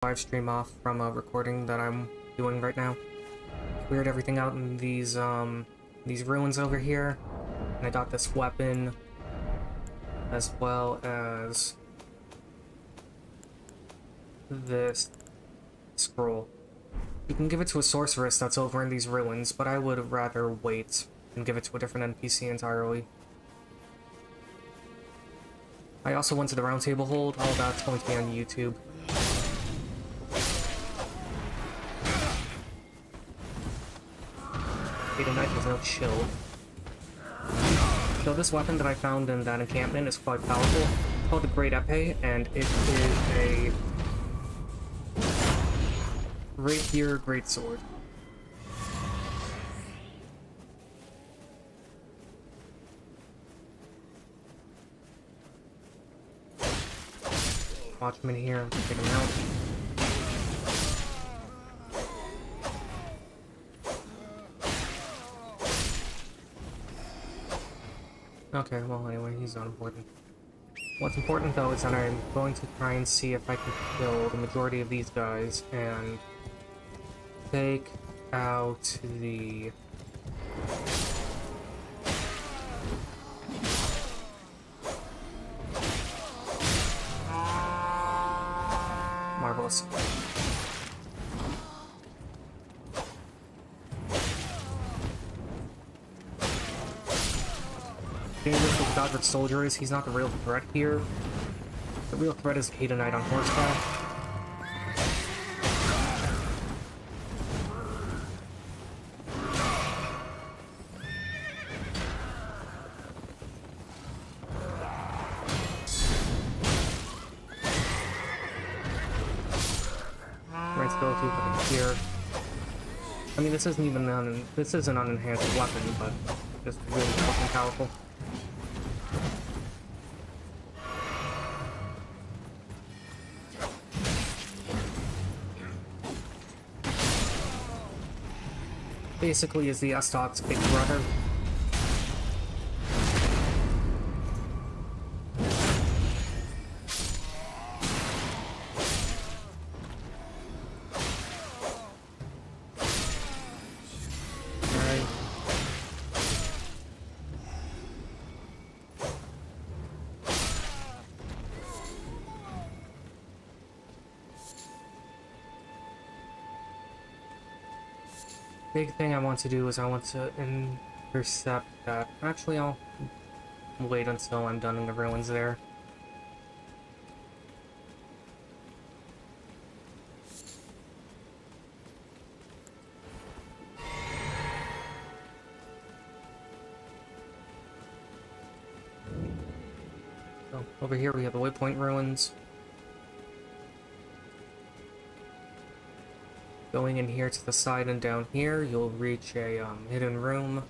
live stream off from a recording that I'm doing right now. Cleared everything out in these ruins over here, and I got this weapon as well as this scroll. You can give it to a sorceress that's over in these ruins, but I would rather wait and give it to a different NPC entirely. I also went to the Round Table Hold. All that's going to be on YouTube. The knife has no chill. So this weapon that I found in that encampment is quite powerful. It's called the Great Epee, and it is a rapier greatsword. Watch him in here, take him out. Okay, well anyway, he's not important. What's important though is that I'm going to try and see if I can kill the majority of these guys and take out the marvelous. The thing with the Godric Soldier is he's not the real threat here. The real threat is Hater Knight on horseback. Right, still two from here. I mean, this isn't even an unenhanced weapon, but just really fucking powerful. Basically is the S-Talk's big brother. Alright. Big thing I want to do is I want to intercept that. Actually, I'll wait until I'm done in the ruins there. So, over here we have the Waypoint Ruins. Going in here to the side and down here, you'll reach a hidden room.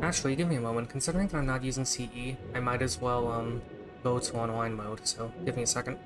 Actually, give me a moment. Considering that I'm not using CE, I might as well go to online mode, so give me a second.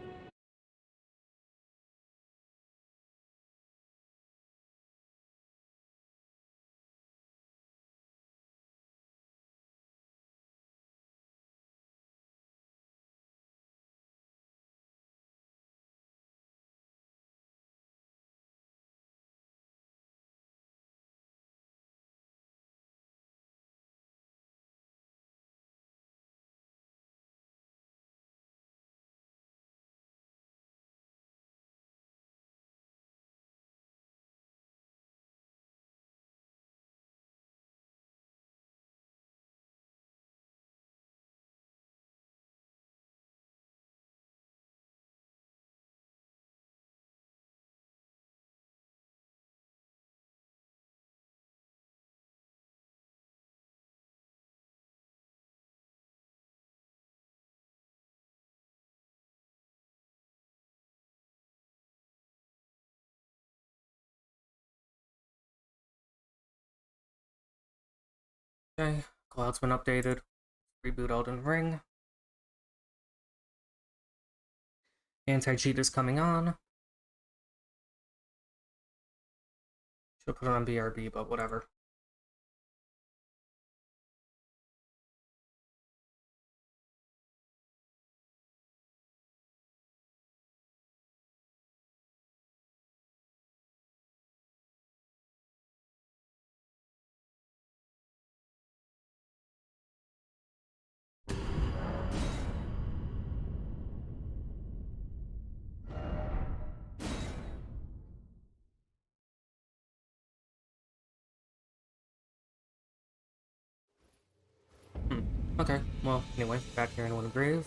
Okay, Cloud's been updated. Reboot Elden Ring. Anti-cheat is coming on. Should put it on BRB, but whatever. Okay, well, anyway, back here in One Grave.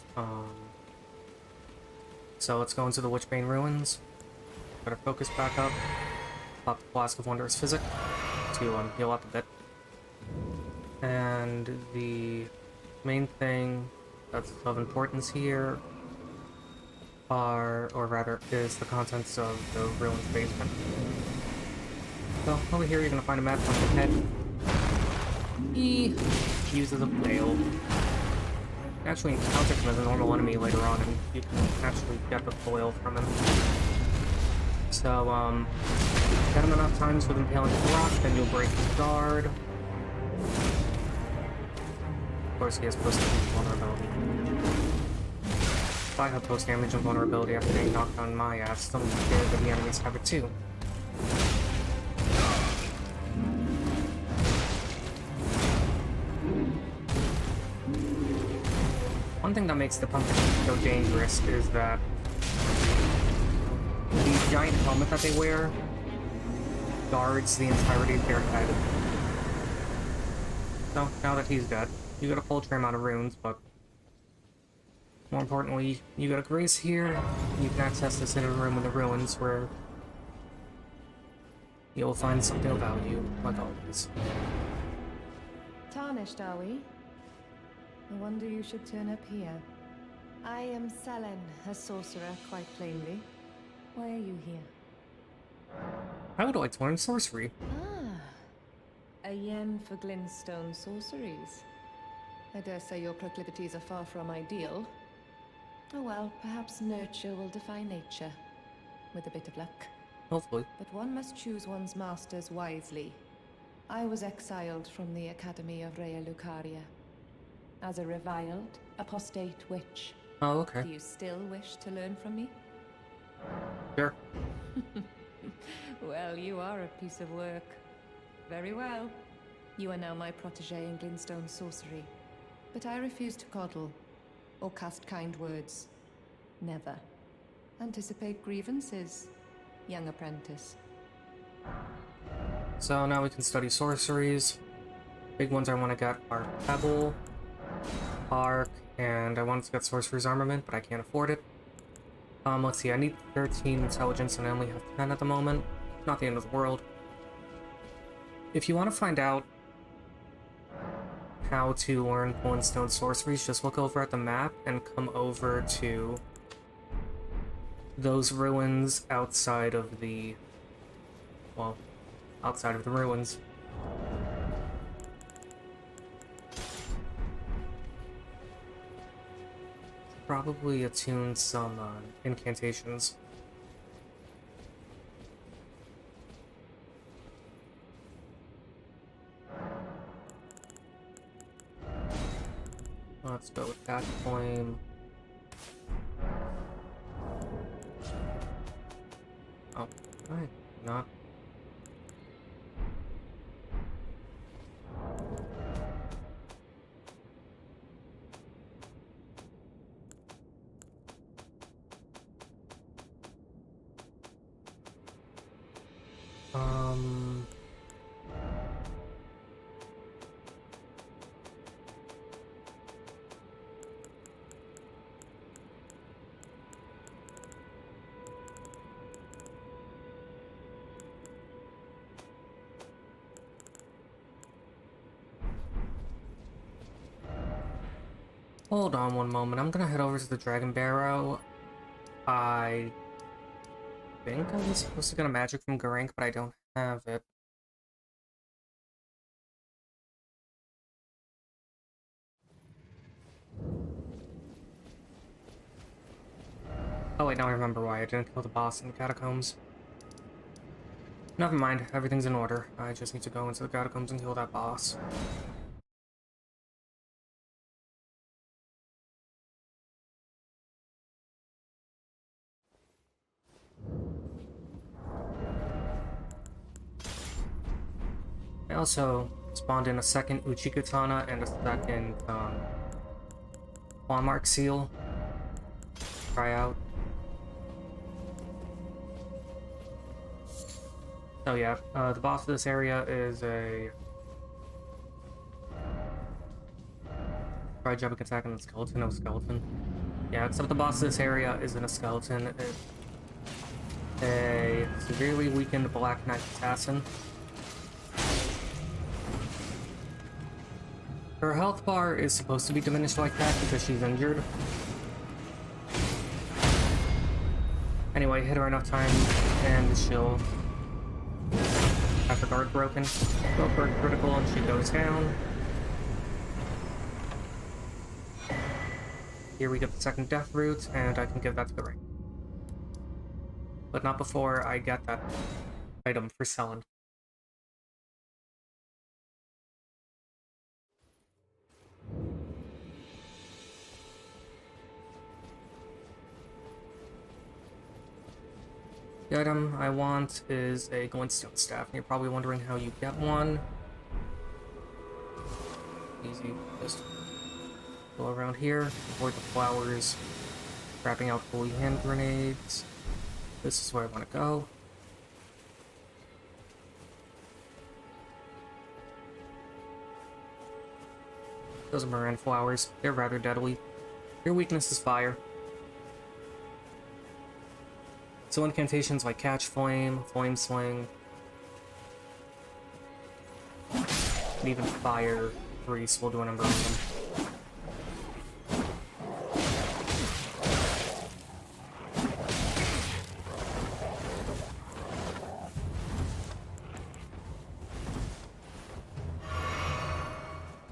So let's go into the Witchbane Ruins. Got our focus back up. Pop the Flask of Wondrous Physic to heal up a bit. And the main thing that's of importance here is the contents of the ruins basement. So over here you're gonna find a map on the head. He uses a flail. You can actually encounter him as a normal enemy later on, and you can actually get the foil from him. So, get him enough times with Impaling Rock, then you'll break his guard. Of course, he has post-damage vulnerability. If I have post-damage and vulnerability after getting knocked on my ass, don't care that the enemies have it too. One thing that makes the pumpkin so dangerous is that the giant helmet that they wear guards the entirety of their head. So, now that he's dead, you got a paltry amount of runes, but more importantly, you got a grace here. You can access this hidden room in the ruins where you'll find something of value, like always. Tarnished, are we? I wonder you should turn up here. I am Selen, a sorcerer, quite plainly. Why are you here? I would like to learn sorcery. Ah, a yen for glintstone sorceries. I dare say your proclivities are far from ideal. Oh well, perhaps nurture will defy nature, with a bit of luck. Hopefully. But one must choose one's masters wisely. I was exiled from the Academy of Rea Lucaria as a reviled, apostate witch. Oh, okay. Do you still wish to learn from me? Sure. Well, you are a piece of work. Very well. You are now my protege in glintstone sorcery. But I refuse to coddle, or cast kind words. Never. Anticipate grievances, young apprentice. So now we can study sorceries. Big ones I want to get are Pebble, Arc, and I wanted to get Sorcerer's Armament, but I can't afford it. Let's see, I need 13 intelligence and I only have 10 at the moment. Not the end of the world. If you want to find out how to learn Glintstone sorceries, just look over at the map and come over to those ruins outside of the... well, outside of the ruins. Probably attune some incantations. Let's go with that flame. Oh, alright, not. Hold on one moment, I'm gonna head over to the Dragon Barrow. I think I was supposed to get a magic from Garank, but I don't have it. Oh wait, now I remember why I didn't kill the boss in the catacombs. Never mind, everything's in order. I just need to go into the catacombs and kill that boss. I also spawned in a second Uchikatana and a second claw mark seal. Try out. Oh yeah, the boss of this area is a... Try Jebbic attacking the skeleton, no skeleton. Yeah, except the boss of this area isn't a skeleton. It's a severely weakened Black Knight assassin. Her health bar is supposed to be diminished like that because she's injured. Anyway, hit her enough times and she'll have her guard broken. Go for a critical and she goes down. Here we get the second death root, and I can give that to the ring. But not before I get that item for selling. The item I want is a glintstone staff, and you're probably wondering how you get one. Easy, just go around here, avoid the flowers, wrapping out holy hand grenades. This is where I want to go. Those are Moran flowers. They're rather deadly. Your weakness is fire. So incantations like Catch Flame, Flame Sling, and even Fire Grease will do a number on them.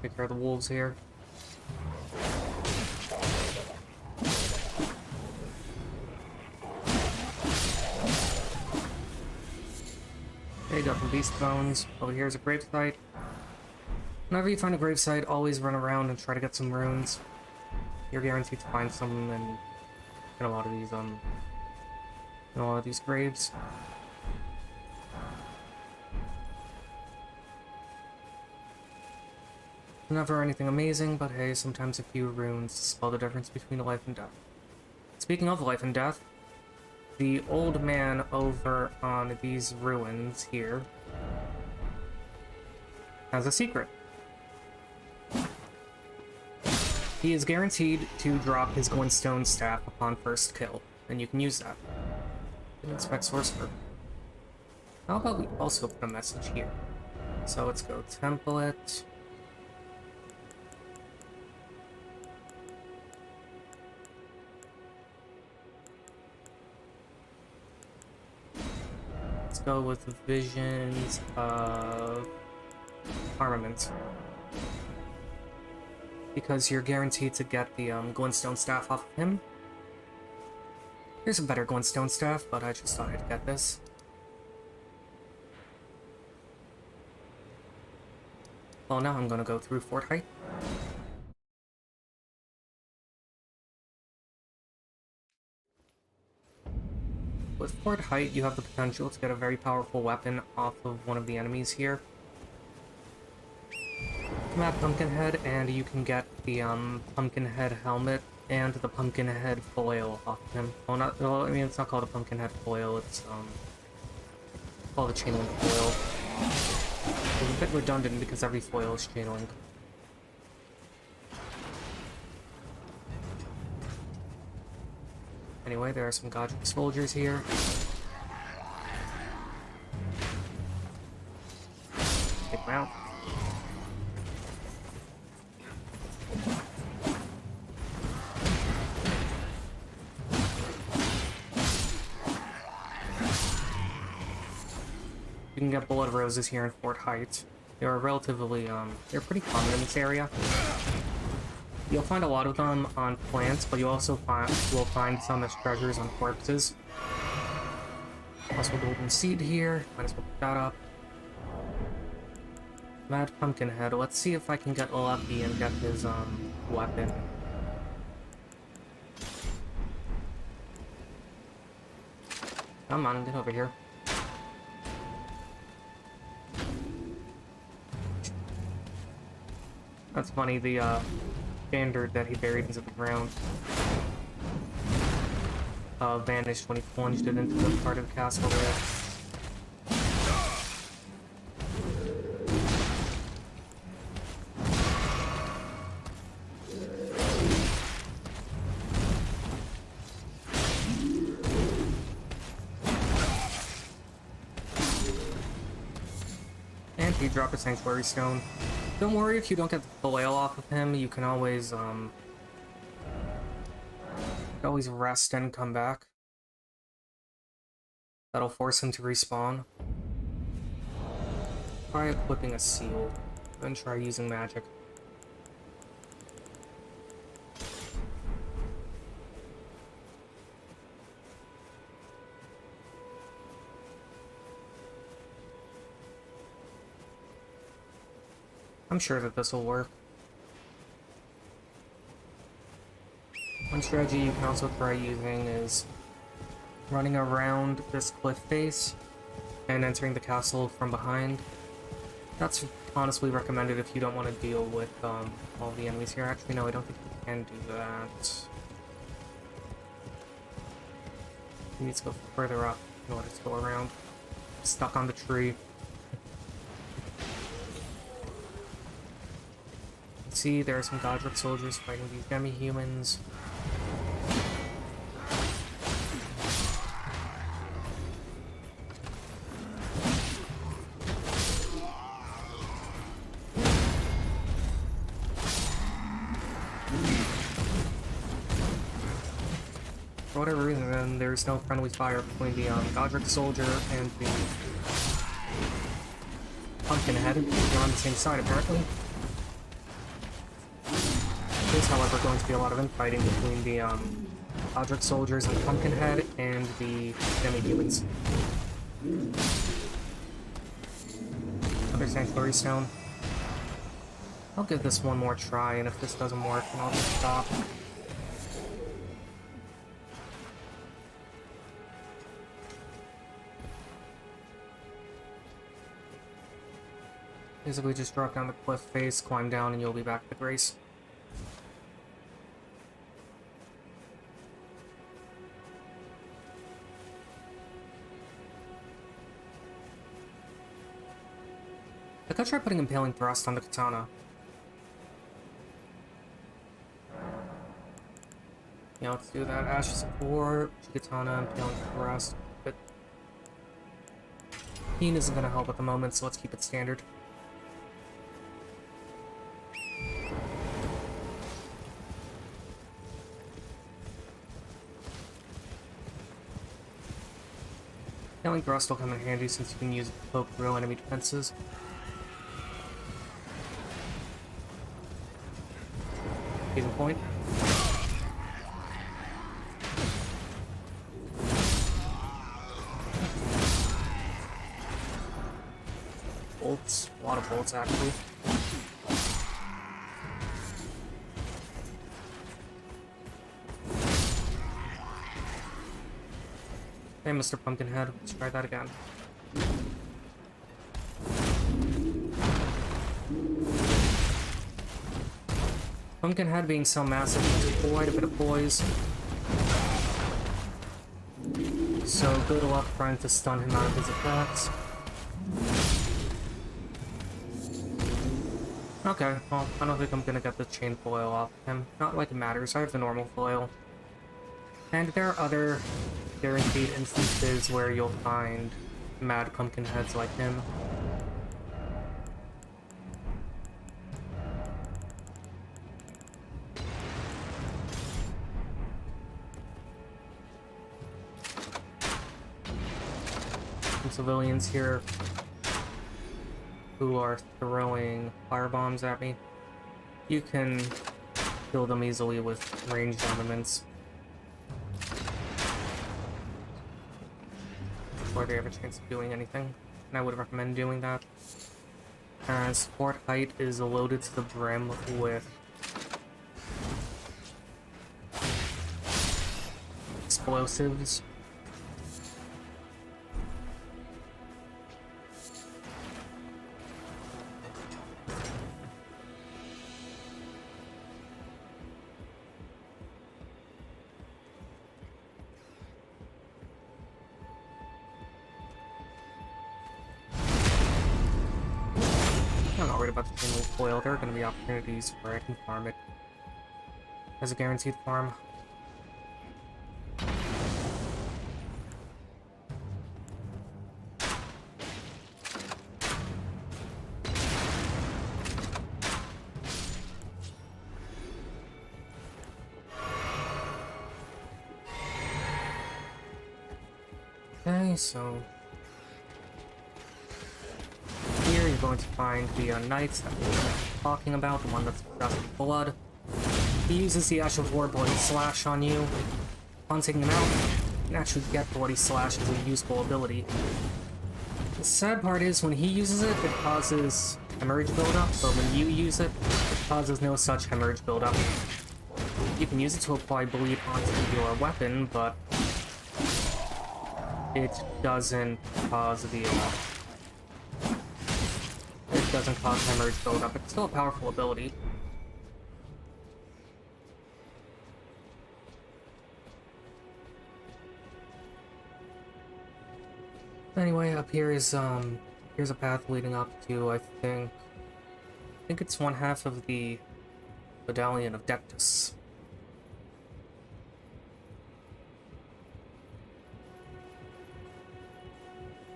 Take care of the wolves here. Okay, got some beast bones. Over here is a gravesite. Whenever you find a gravesite, always run around and try to get some runes. You're guaranteed to find some in a lot of these graves. Never anything amazing, but hey, sometimes a few runes spell the difference between life and death. Speaking of life and death, the old man over on these ruins here has a secret. He is guaranteed to drop his glintstone staff upon first kill, and you can use that. Inspect sorcerer. How about we also put a message here? So let's go template. Let's go with visions of armament. Because you're guaranteed to get the glintstone staff off of him. Here's a better glintstone staff, but I just thought I'd get this. Well, now I'm gonna go through Fort Height. With Fort Height, you have the potential to get a very powerful weapon off of one of the enemies here. Come at Pumpkinhead, and you can get the Pumpkinhead helmet and the Pumpkinhead foil off of him. Well, I mean, it's not called a Pumpkinhead foil, it's called a chain link foil. It's a bit redundant because every foil is chain link. Anyway, there are some Godric soldiers here. Take them out. You can get blood roses here in Fort Height. They are relatively, they're pretty common in this area. You'll find a lot of them on plants, but you also will find some as treasures on corpses. Also a golden seed here. Might as well pick that up. Mad Pumpkinhead. Let's see if I can get lucky and get his weapon. Come on, get over here. That's funny, the standard that he buried into the ground vanished when he plunged it into the part of the castle there. he dropped a Sanctuary Stone. Don't worry if you don't get the full ale off of him, you can always rest and come back. That'll force him to respawn. Try equipping a seal, then try using magic. I'm sure that this will work. One strategy you can also try using is running around this cliff face and entering the castle from behind. That's honestly recommended if you don't want to deal with all the enemies here. Actually, no, I don't think you can do that. You need to go further up in order to go around. Stuck on the tree. See, there are some Godric soldiers fighting these demi-humans. For whatever reason, there's no friendly fire between the Godric soldier and the Pumpkinhead. They're on the same side, apparently. There's, however, going to be a lot of infighting between the Godric soldiers and the Pumpkinhead and the demi-humans. Another Sanctuary Stone. I'll give this one more try, and if this doesn't work, then I'll just stop. Basically just drop down the cliff face, climb down, and you'll be back at the Grace. I could try putting Impaling Thrust on the katana. Yeah, let's do that. Ashes support, katana, Impaling Thrust. But Keen isn't going to help at the moment, so let's keep it standard. Impaling Thrust will come in handy since you can use it to poke through enemy defenses. Case in point. Bolts. A lot of bolts, actually. Hey, Mr. Pumpkinhead. Let's try that again. Pumpkinhead being so massive has quite a bit of poise. So good luck trying to stun him out of his attacks. Okay, well, I don't think I'm gonna get the chain foil off him. Not like it matters, I have the normal foil. And there are other guaranteed instances where you'll find mad Pumpkinheads like him. Some civilians here who are throwing firebombs at me. You can kill them easily with ranged armaments before they have a chance of doing anything, and I would recommend doing that. Support height is loaded to the brim with explosives. I'm not worried about the chain foil. There are going to be opportunities where I can farm it as a guaranteed farm. Okay, so here you're going to find the knights that we were talking about, the one that's just blood. He uses the Ash of War Bloody Slash on you. Upon taking him out, you can actually get Bloody Slash as a useful ability. The sad part is, when he uses it, it causes hemorrhage buildup, but when you use it, it causes no such hemorrhage buildup. You can use it to apply bleed onto your weapon, but it doesn't cause the it doesn't cause hemorrhage buildup. It's still a powerful ability. Anyway, up here is here's a path leading up to I think it's one half of the Medallion of Dectus.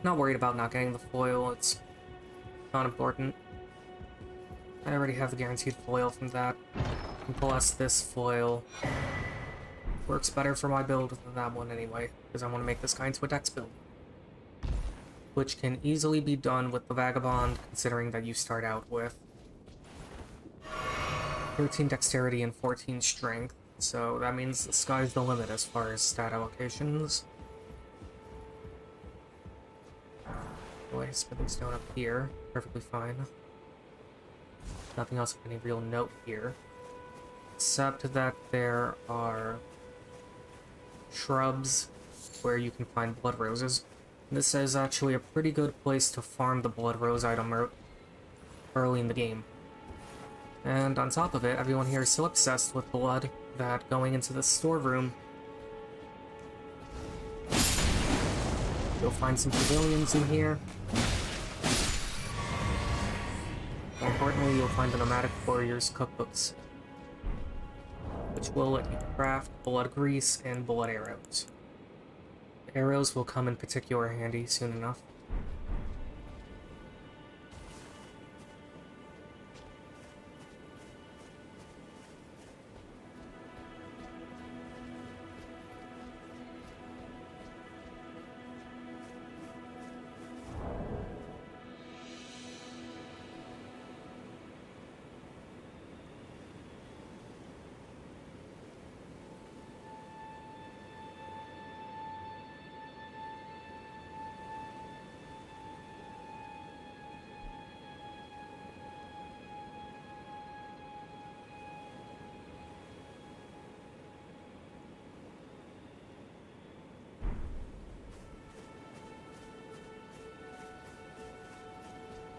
Not worried about not getting the foil, it's not important. I already have the guaranteed foil from that. And plus, this foil works better for my build than that one anyway, because I want to make this guy into a dex build. Which can easily be done with the Vagabond, considering that you start out with 13 dexterity and 14 strength, so that means the sky's the limit as far as stat allocations. Anyway, Smithing Stone up here, perfectly fine. Nothing else of any real note here, except that there are shrubs where you can find blood roses. This is actually a pretty good place to farm the blood rose item early in the game. And on top of it, everyone here is so obsessed with blood that going into the storeroom, you'll find some pavilions in here. More importantly, you'll find the Nomadic Warriors cookbooks, which will let you craft blood grease and blood arrows. The arrows will come in particular handy soon enough.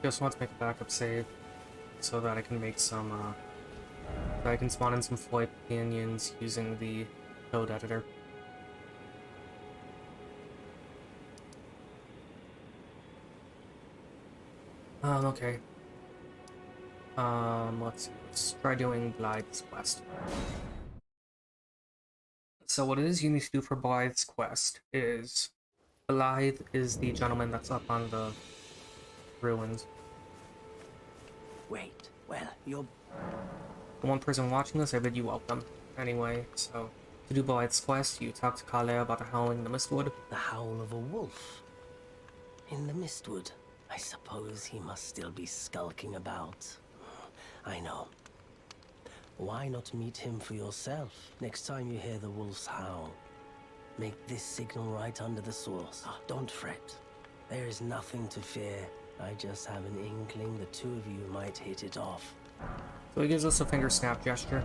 Just want to make a backup save so that I can make some, that I can spawn in some flight companions using the code editor. Okay. Let's try doing Blythe's quest. So what it is you need to do for Blythe's quest is, Blythe is the gentleman that's up on the ruins. Wait, well, you're... The one person watching this, I bid you welcome. Anyway, so, to do Blythe's quest, you talk to Kale about the howling in the Mistwood. The howl of a wolf? In the Mistwood? I suppose he must still be skulking about. I know. Why not meet him for yourself next time you hear the wolf's howl? Make this signal right under the source. Don't fret. There is nothing to fear. I just have an inkling the two of you might hit it off. So he gives us a finger snap gesture.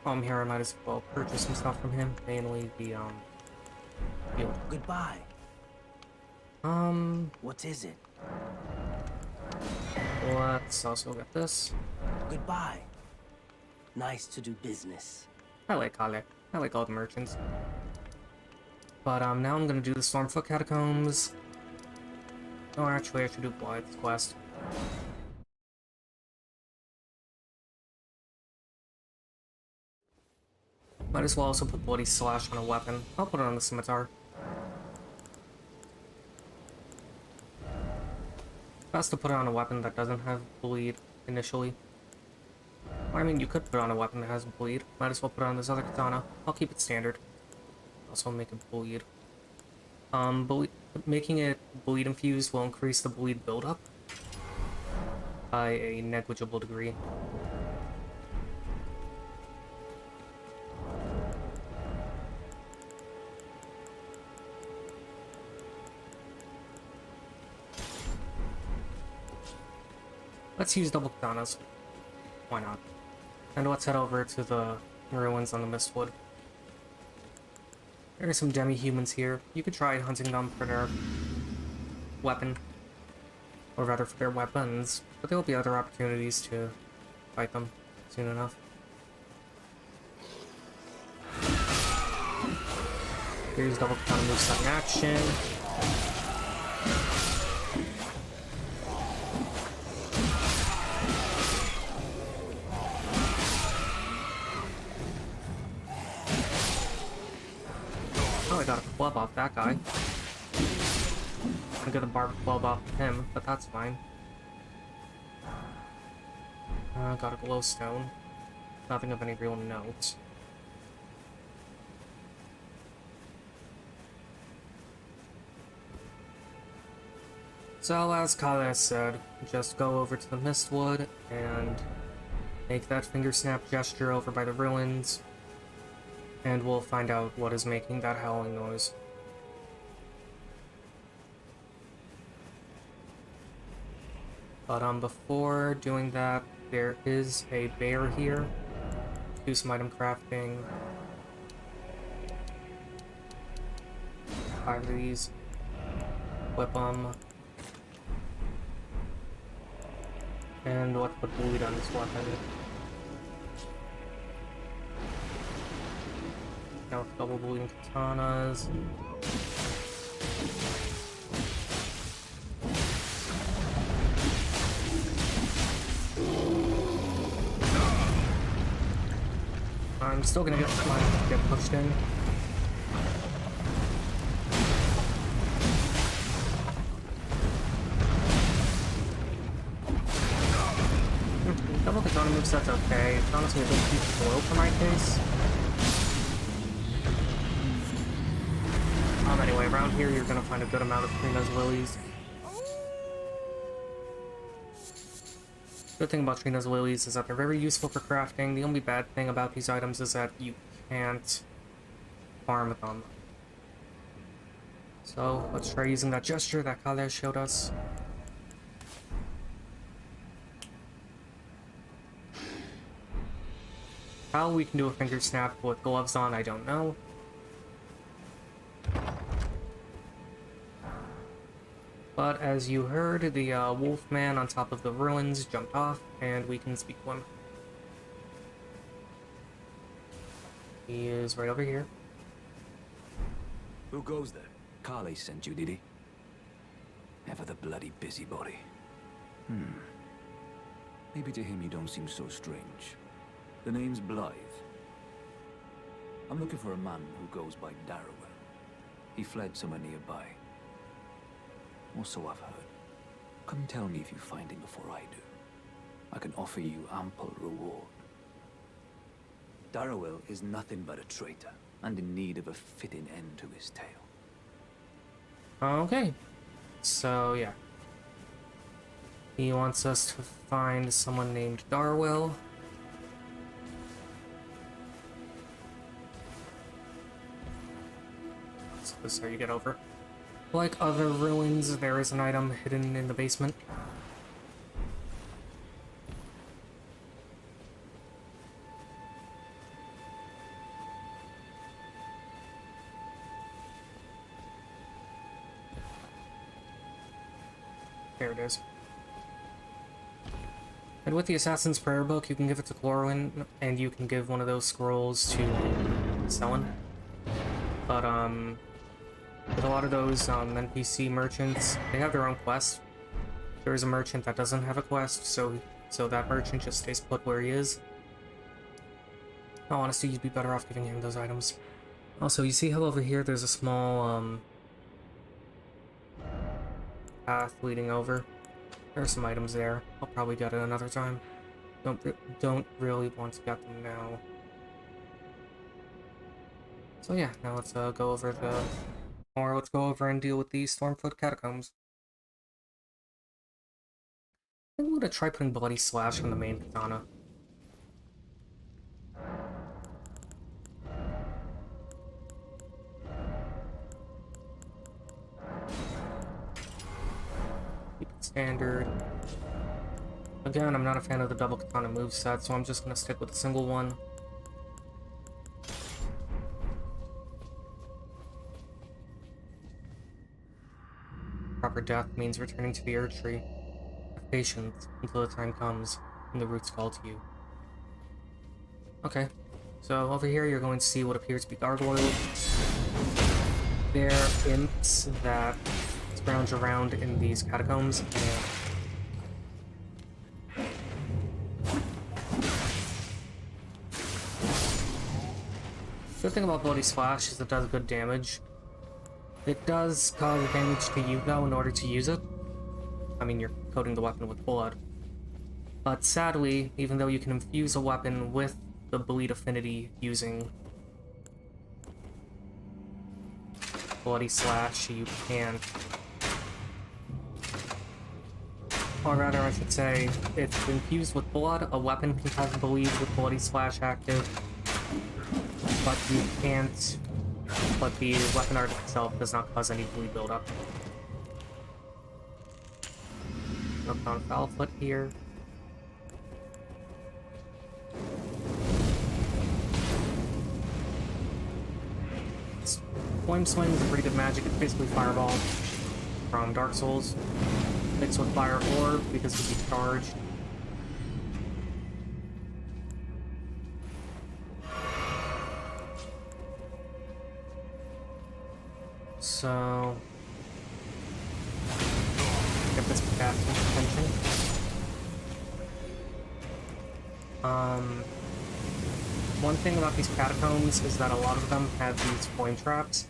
Here I might as well purchase some stuff from him, mainly the, field. Goodbye. What is it? Let's also get this. Goodbye. Nice to do business. I like Kale. I like all the merchants. But, now I'm gonna do the Stormfoot Catacombs. Oh, actually, I should do Blythe's quest. Might as well also put Bloody Slash on a weapon. I'll put it on the Scimitar. Best to put it on a weapon that doesn't have bleed initially. I mean, you could put on a weapon that has bleed. Might as well put it on this other katana. I'll keep it standard. Also make it bleed. Making it bleed infused will increase the bleed buildup by a negligible degree. Let's use double katanas. Why not? And let's head over to the ruins on the Mistwood. There are some demi-humans here. You could try hunting them for their weapon. Or rather for their weapons. But there will be other opportunities to fight them soon enough. Here's double katana moveset in action. Oh, I got a club off that guy. I'm gonna barb club off him, but that's fine. Got a glowstone. Nothing of any real note. So, as Kale said, just go over to the Mistwood and make that finger snap gesture over by the ruins, and we'll find out what is making that howling noise. But before doing that, there is a bear here. Do some item crafting. 5 of these. Whip them. And let's put bleed on this weapon. Now with double bleeding katanas. I'm still gonna get pushed in. Double katana moveset's okay. It's honestly a bit too slow for my case. Anyway, around here you're gonna find a good amount of Trina's lilies. Good thing about Trina's lilies is that they're very useful for crafting. The only bad thing about these items is that you can't farm them. So let's try using that gesture that Kale showed us. How we can do a finger snap with gloves on, I don't know. But as you heard, the wolf man on top of the ruins jumped off, and we can speak to him. He is right over here. Who goes there? Kale sent you, did he? Ever the bloody busybody. Maybe to him you don't seem so strange. The name's Blythe. I'm looking for a man who goes by Darrowell. He fled somewhere nearby. Or so I've heard. Come tell me if you find him before I do. I can offer you ample reward. Darrowell is nothing but a traitor, and in need of a fitting end to his tale. Okay. So, yeah. He wants us to find someone named Darwell. So this is how you get over. Like other ruins, there is an item hidden in the basement. There it is. And with the Assassin's Prayer Book, you can give it to Corwin, and you can give one of those scrolls to Selwyn. But, with a lot of those NPC merchants, they have their own quest. There is a merchant that doesn't have a quest, so that merchant just stays put where he is. Oh, honestly, you'd be better off giving him those items. Also, you see how over here there's a small path leading over? There are some items there. I'll probably get it another time. Don't really want to get them now. So yeah, now let's go over the Or let's go over and deal with the Stormfoot Catacombs. I think I'm gonna try putting Bloody Slash on the main katana. Keep it standard. Again, I'm not a fan of the double katana moveset, so I'm just gonna stick with a single one. Proper death means returning to the Earth Tree. Have patience until the time comes and the roots call to you. Okay, so over here you're going to see what appears to be gargoyles. They're imps that scrounge around in these catacombs and good thing about Bloody Slash is it does good damage. It does cause damage to you though in order to use it. I mean, you're coating the weapon with blood. But sadly, even though you can infuse a weapon with the bleed affinity using Bloody Slash, you can't. Or rather, I should say, if infused with blood, a weapon can cause bleed with Bloody Slash active. But you can't. But the weapon art itself does not cause any bleed buildup. Up on Foulfoot here. Flame Swing is a pretty good magic. It's basically Fireball from Dark Souls. Mixed with Fire Orb because it can be charged. So get this casting attention. One thing about these catacombs is that a lot of them have these flame traps.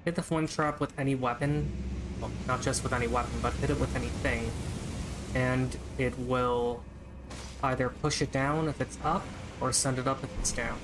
Hit the flame trap with any weapon, well, not just with any weapon, but hit it with anything, and it will either push it down if it's up, or send it up if it's down.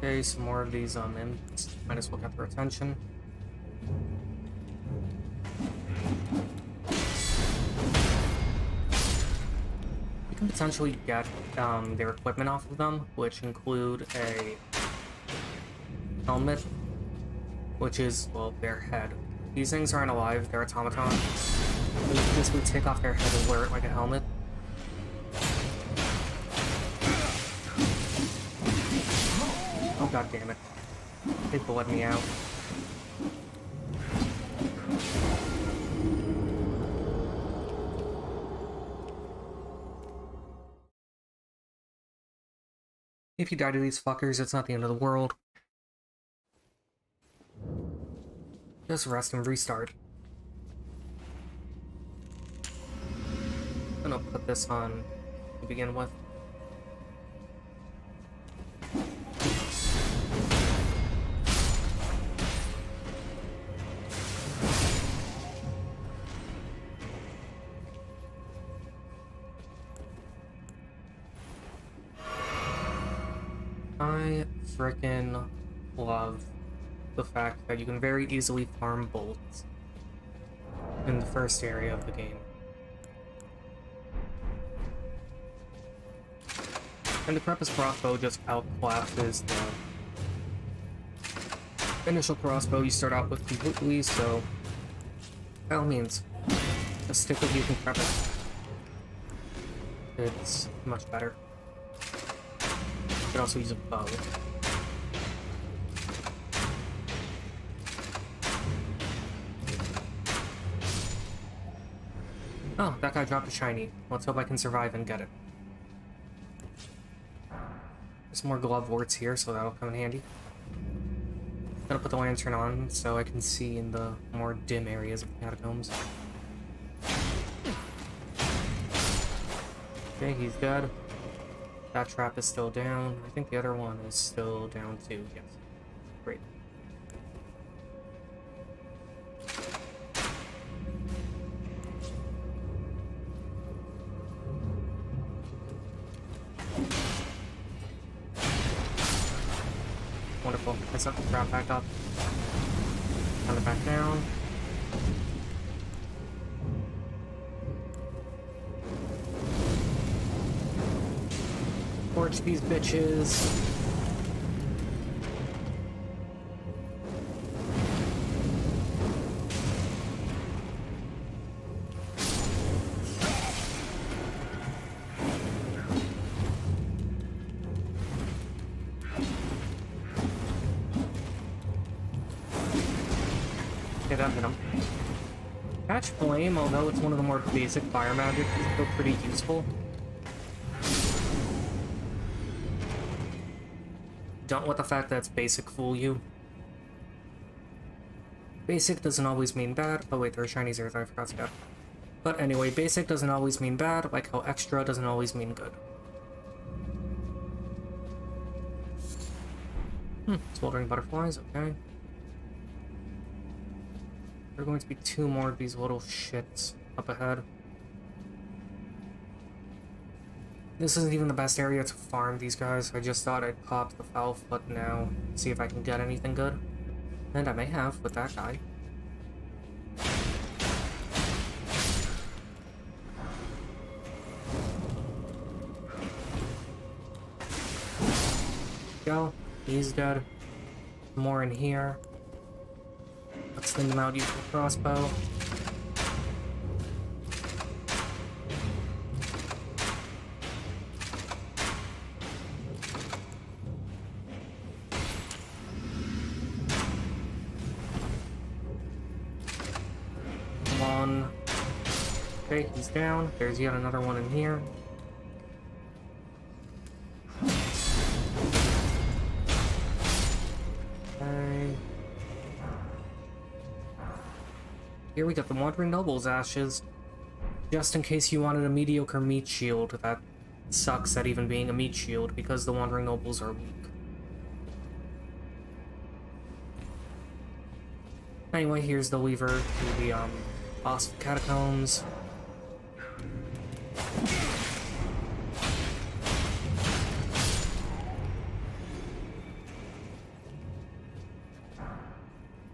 Okay, some more of these imps. Might as well get their attention. You can potentially get their equipment off of them, which include a helmet, which is, well, their head. These things aren't alive, they're automatons. You can basically take off their head and wear it like a helmet. Oh, god damn it. They bled me out. If you die to these fuckers, it's not the end of the world. Just rest and restart. I'm gonna put this on to begin with. I frickin' love the fact that you can very easily farm bolts in the first area of the game. And the Prepus crossbow just outclasses the initial crossbow you start out with completely, so by all means, just stick with using Prepus. It's much better. You can also use a bow. Oh, that guy dropped a shiny. Let's hope I can survive and get it. There's more glove warts here, so that'll come in handy. Gonna put the lantern on so I can see in the more dim areas of the catacombs. Okay, he's dead. That trap is still down. I think the other one is still down too. Yes. Great. Wonderful. I set the trap back up. Turn it back down. Torch these bitches. Okay, that hit him. Catch Flame, although it's one of the more basic fire magic, is still pretty useful. Don't let the fact that it's basic fool you. Basic doesn't always mean bad. Oh wait, there are shinies here that I forgot to get. But anyway, basic doesn't always mean bad, like how extra doesn't always mean good. Smoldering butterflies, okay. There are going to be 2 more of these little shits up ahead. This isn't even the best area to farm these guys. I just thought I'd pop the foul foot now, see if I can get anything good. And I may have with that guy. Go. He's dead. More in here. Let's sling them out using the crossbow. Come on. Okay, he's down. There's yet another one in here. Here we got the Wandering Noble's ashes. Just in case you wanted a mediocre meat shield, that sucks at even being a meat shield because the Wandering Nobles are weak. Anyway, here's the lever to the boss catacombs.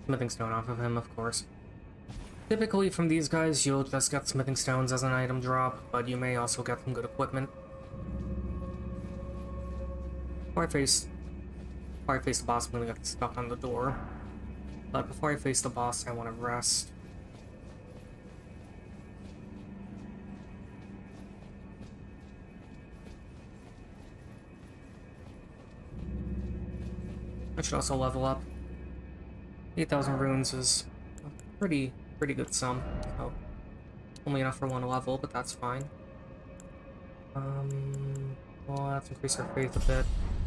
Smithing stone off of him, of course. Typically from these guys, you'll just get smithing stones as an item drop, but you may also get some good equipment. Before I face the boss, I'm gonna get stuck on the door. But before I face the boss, I want to rest. I should also level up. 8,000 runes is a pretty good sum, so only enough for 1 level, but that's fine. Well, let's increase our faith a bit.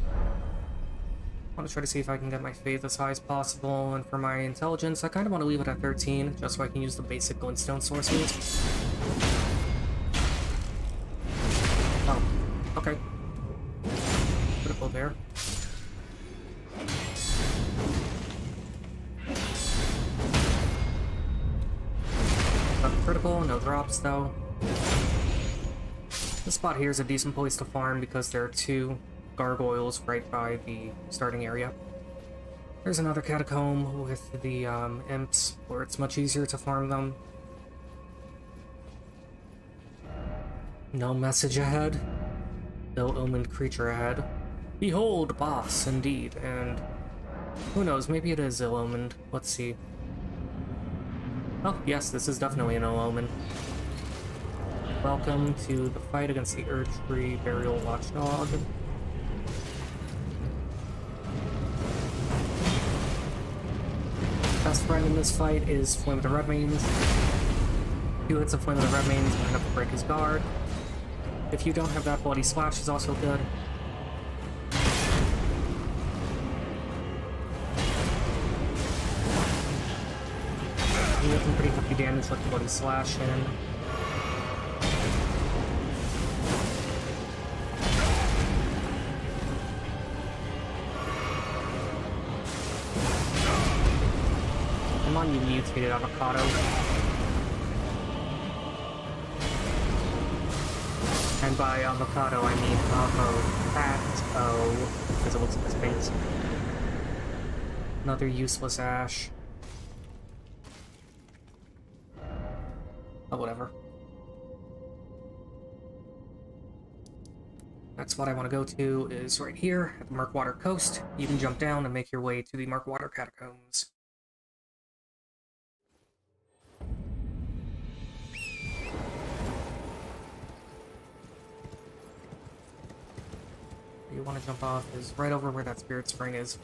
I want to try to see if I can get my faith as high as possible, and for my intelligence, I kind of want to leave it at 13, just so I can use the basic glintstone sorceries. Oh, okay. Critical there. Critical, no drops though. This spot here is a decent place to farm because there are 2 gargoyles right by the starting area. There's another catacomb with the imps where it's much easier to farm them. No message ahead. Ill-omened creature ahead. Behold, boss, indeed, and who knows, maybe it is ill-omened. Let's see. Oh, yes, this is definitely an ill-omen. Welcome to the fight against the Erdtree Burial Watchdog. Best friend in this fight is Flame of the Redmanes. 2 hits of Flame of the Redmanes and enough to break his guard. If you don't have that, Bloody Splash is also good. You get some pretty hefty damage with the Bloody Slash in. on, you mutated avocado. And by avocado, I mean avocado, because it looks like space. Another useless ash. Oh, whatever. Next spot I want to go to is right here, at the Murkwater Coast. You can jump down and make your way to the Murkwater Catacombs. Where you want to jump off is right over where that Spirit Spring is.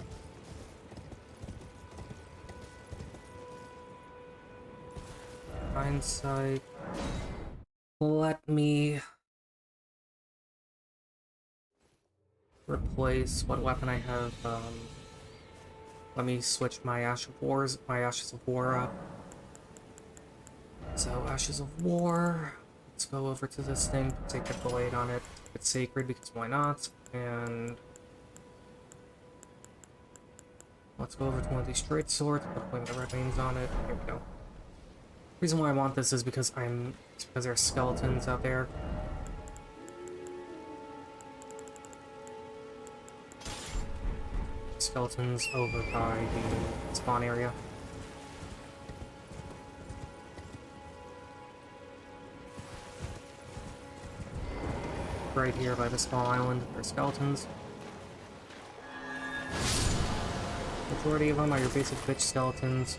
Hindsight. Let me replace what weapon I have. Let me switch my Ashes of War up. So Ashes of War. Let's go over to this thing. Take the blade on it. It's sacred because why not? And let's go over to one of these straight swords. Put one of the red veins on it. Here we go. Reason why I want this is because there are skeletons out there. Skeletons over by the spawn area. Right here by the small island, there are skeletons. Majority of them are your basic bitch skeletons.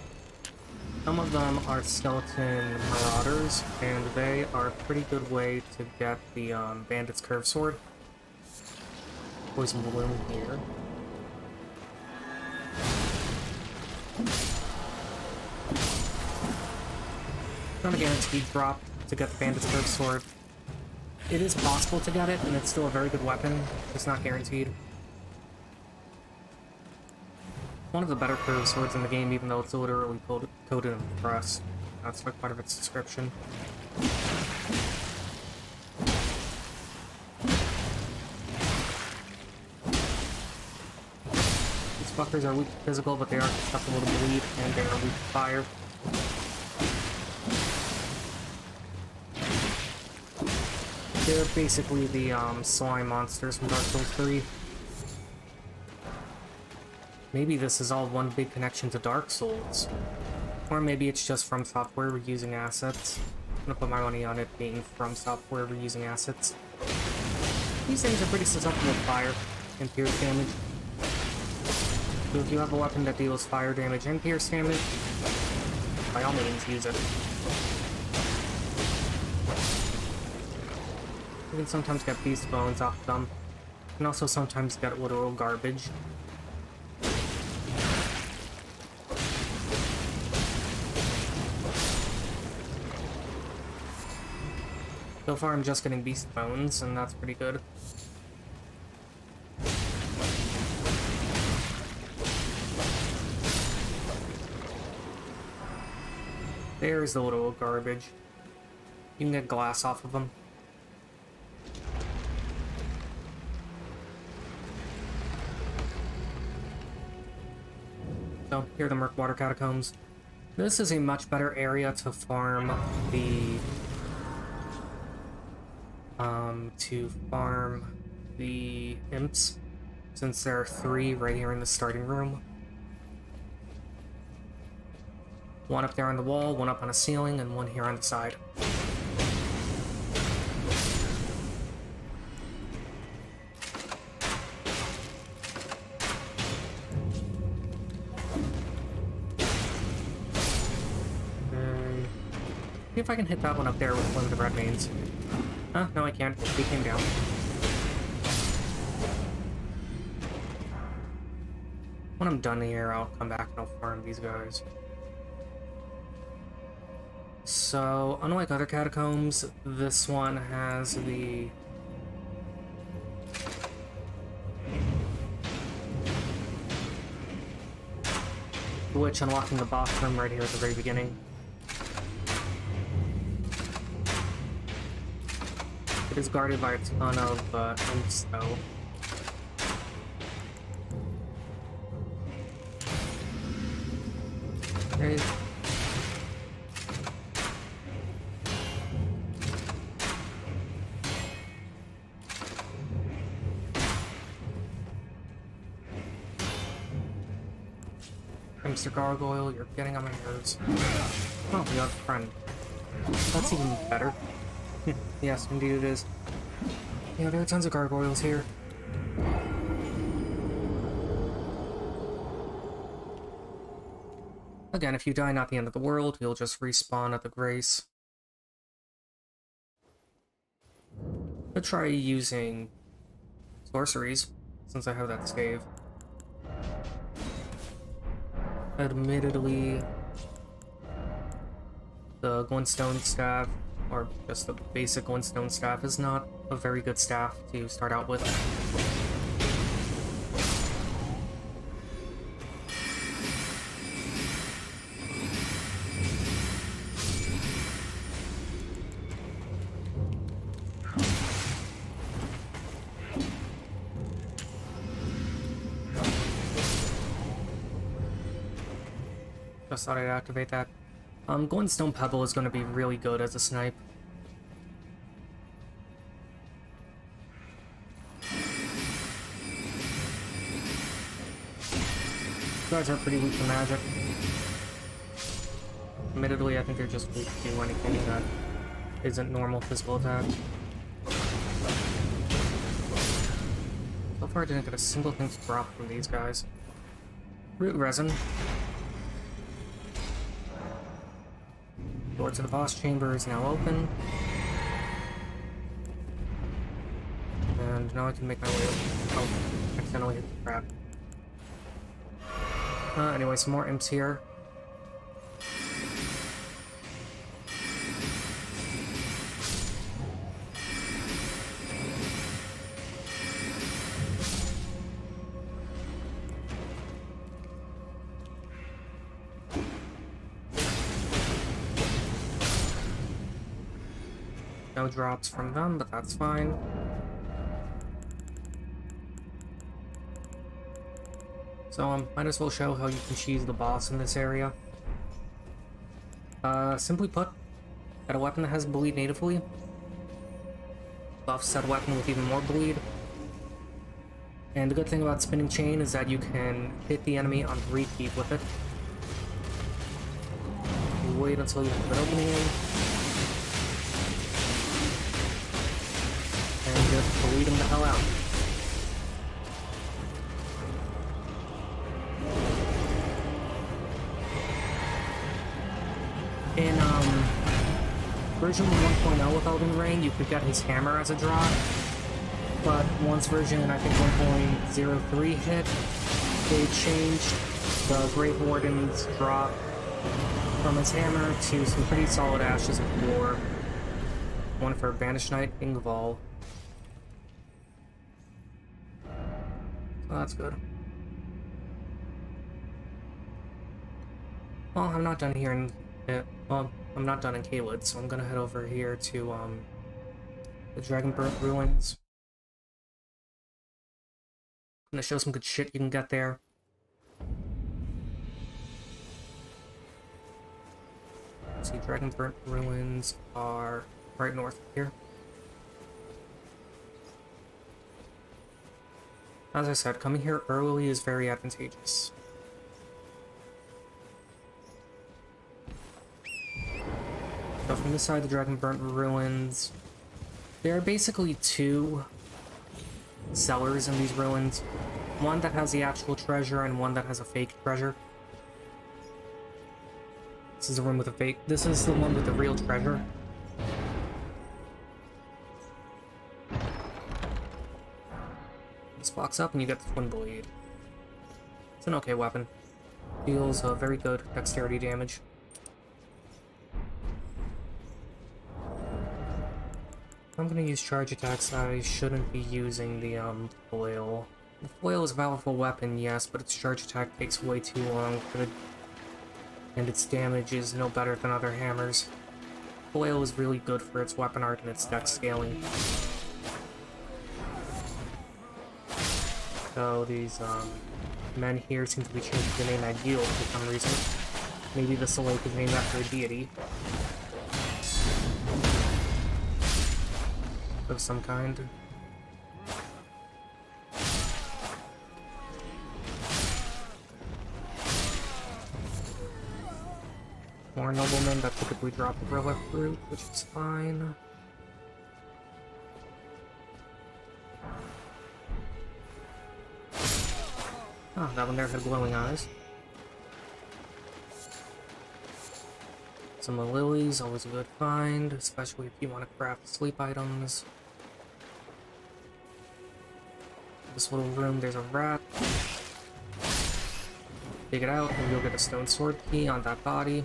Some of them are skeleton marauders, and they are a pretty good way to get the bandit's curved sword. Poison balloon here. Not a guaranteed drop to get the bandit's curved sword. It is possible to get it, and it's still a very good weapon. It's not guaranteed. One of the better curved swords in the game, even though it's literally coated in brass. That's like part of its description. These fuckers are weak to physical, but they are susceptible to bleed, and they are weak to fire. They're basically the slime monsters from Dark Souls 3. Maybe this is all one big connection to Dark Souls. Or maybe it's just From Software reusing assets. I'm gonna put my money on it being From Software reusing assets. These things are pretty susceptible to fire and pierce damage. So if you have a weapon that deals fire damage and pierce damage, by all means use it. You can sometimes get beast bones off them. You can also sometimes get literal garbage. So far I'm just getting beast bones, and that's pretty good. There's the literal garbage. You can get glass off of them. So, here are the Murkwater Catacombs. This is a much better area to farm the imps, since there are 3 right here in the starting room. One up there on the wall, one up on a ceiling, and one here on the side. See if I can hit that one up there with one of the red veins. Huh? No, I can't. He came down. When I'm done here, I'll come back and I'll farm these guys. So, unlike other catacombs, this one has the... glitch unlocking the boss room right here at the very beginning. It is guarded by a ton of imps, though. Mr. Gargoyle, you're getting on my nerves. Oh, we have a friend. That's even better. Yes, indeed it is. Yeah, there are tons of gargoyles here. Again, if you die, not the end of the world, you'll just respawn at the Grace. I'll try using sorceries, since I have that stave. Admittedly, the Glintstone staff, or just the basic Glintstone staff, is not a very good staff to start out with. Just thought I'd activate that. Glintstone Pebble is going to be really good as a snipe. These guys are pretty weak to magic. Admittedly, I think they're just weak to anything that isn't normal physical attack. So far, I didn't get a single thing to drop from these guys. Root Resin. Door to the boss chamber is now open. And now I can make my way over. Oh, accidentally hit the crap. Anyway, some more imps here. No drops from them, but that's fine. So, might as well show how you can cheese the boss in this area. Simply put, get a weapon that has bleed natively. Buff said weapon with even more bleed. And the good thing about Spinning Chain is that you can hit the enemy on repeat with it. You wait until you have an opening in. And just bleed him the hell out. In version 1.0 with Elden Ring, you could get his hammer as a drop, but once version, I think 1.03 hit, they changed the Great Warden's drop from his hammer to some pretty solid Ashes of War. One for Banished Knight Ingval. So that's good. Well, I'm not done here in... well, I'm not done in Caelid, so I'm gonna head over here to, the Dragonburnt Ruins. I'm gonna show some good shit you can get there. Let's see, Dragonburnt Ruins are right north of here. As I said, coming here early is very advantageous. So from this side, the Dragonburnt Ruins, there are basically two cellars in these ruins. One that has the actual treasure and one that has a fake treasure. This is the room with the fake. This is the one with the real treasure. This box up and you get the Twin Blade. It's an okay weapon. Deals a very good dexterity damage. I'm gonna use charge attacks. I shouldn't be using the flail. The flail is a powerful weapon, yes, but its charge attack takes way too long for the... and its damage is no better than other hammers. Flail is really good for its weapon art and its dex scaling. So these men here seem to be changing the name Agil for some reason. Maybe this lake is named after a deity of some kind. more noblemen that typically drop gorilla fruit, which is fine. Oh, that one there had glowing eyes. Some lilies, always a good find, especially if you want to craft sleep items. This little room, there's a rat. Dig it out, and you'll get a stone sword key on that body.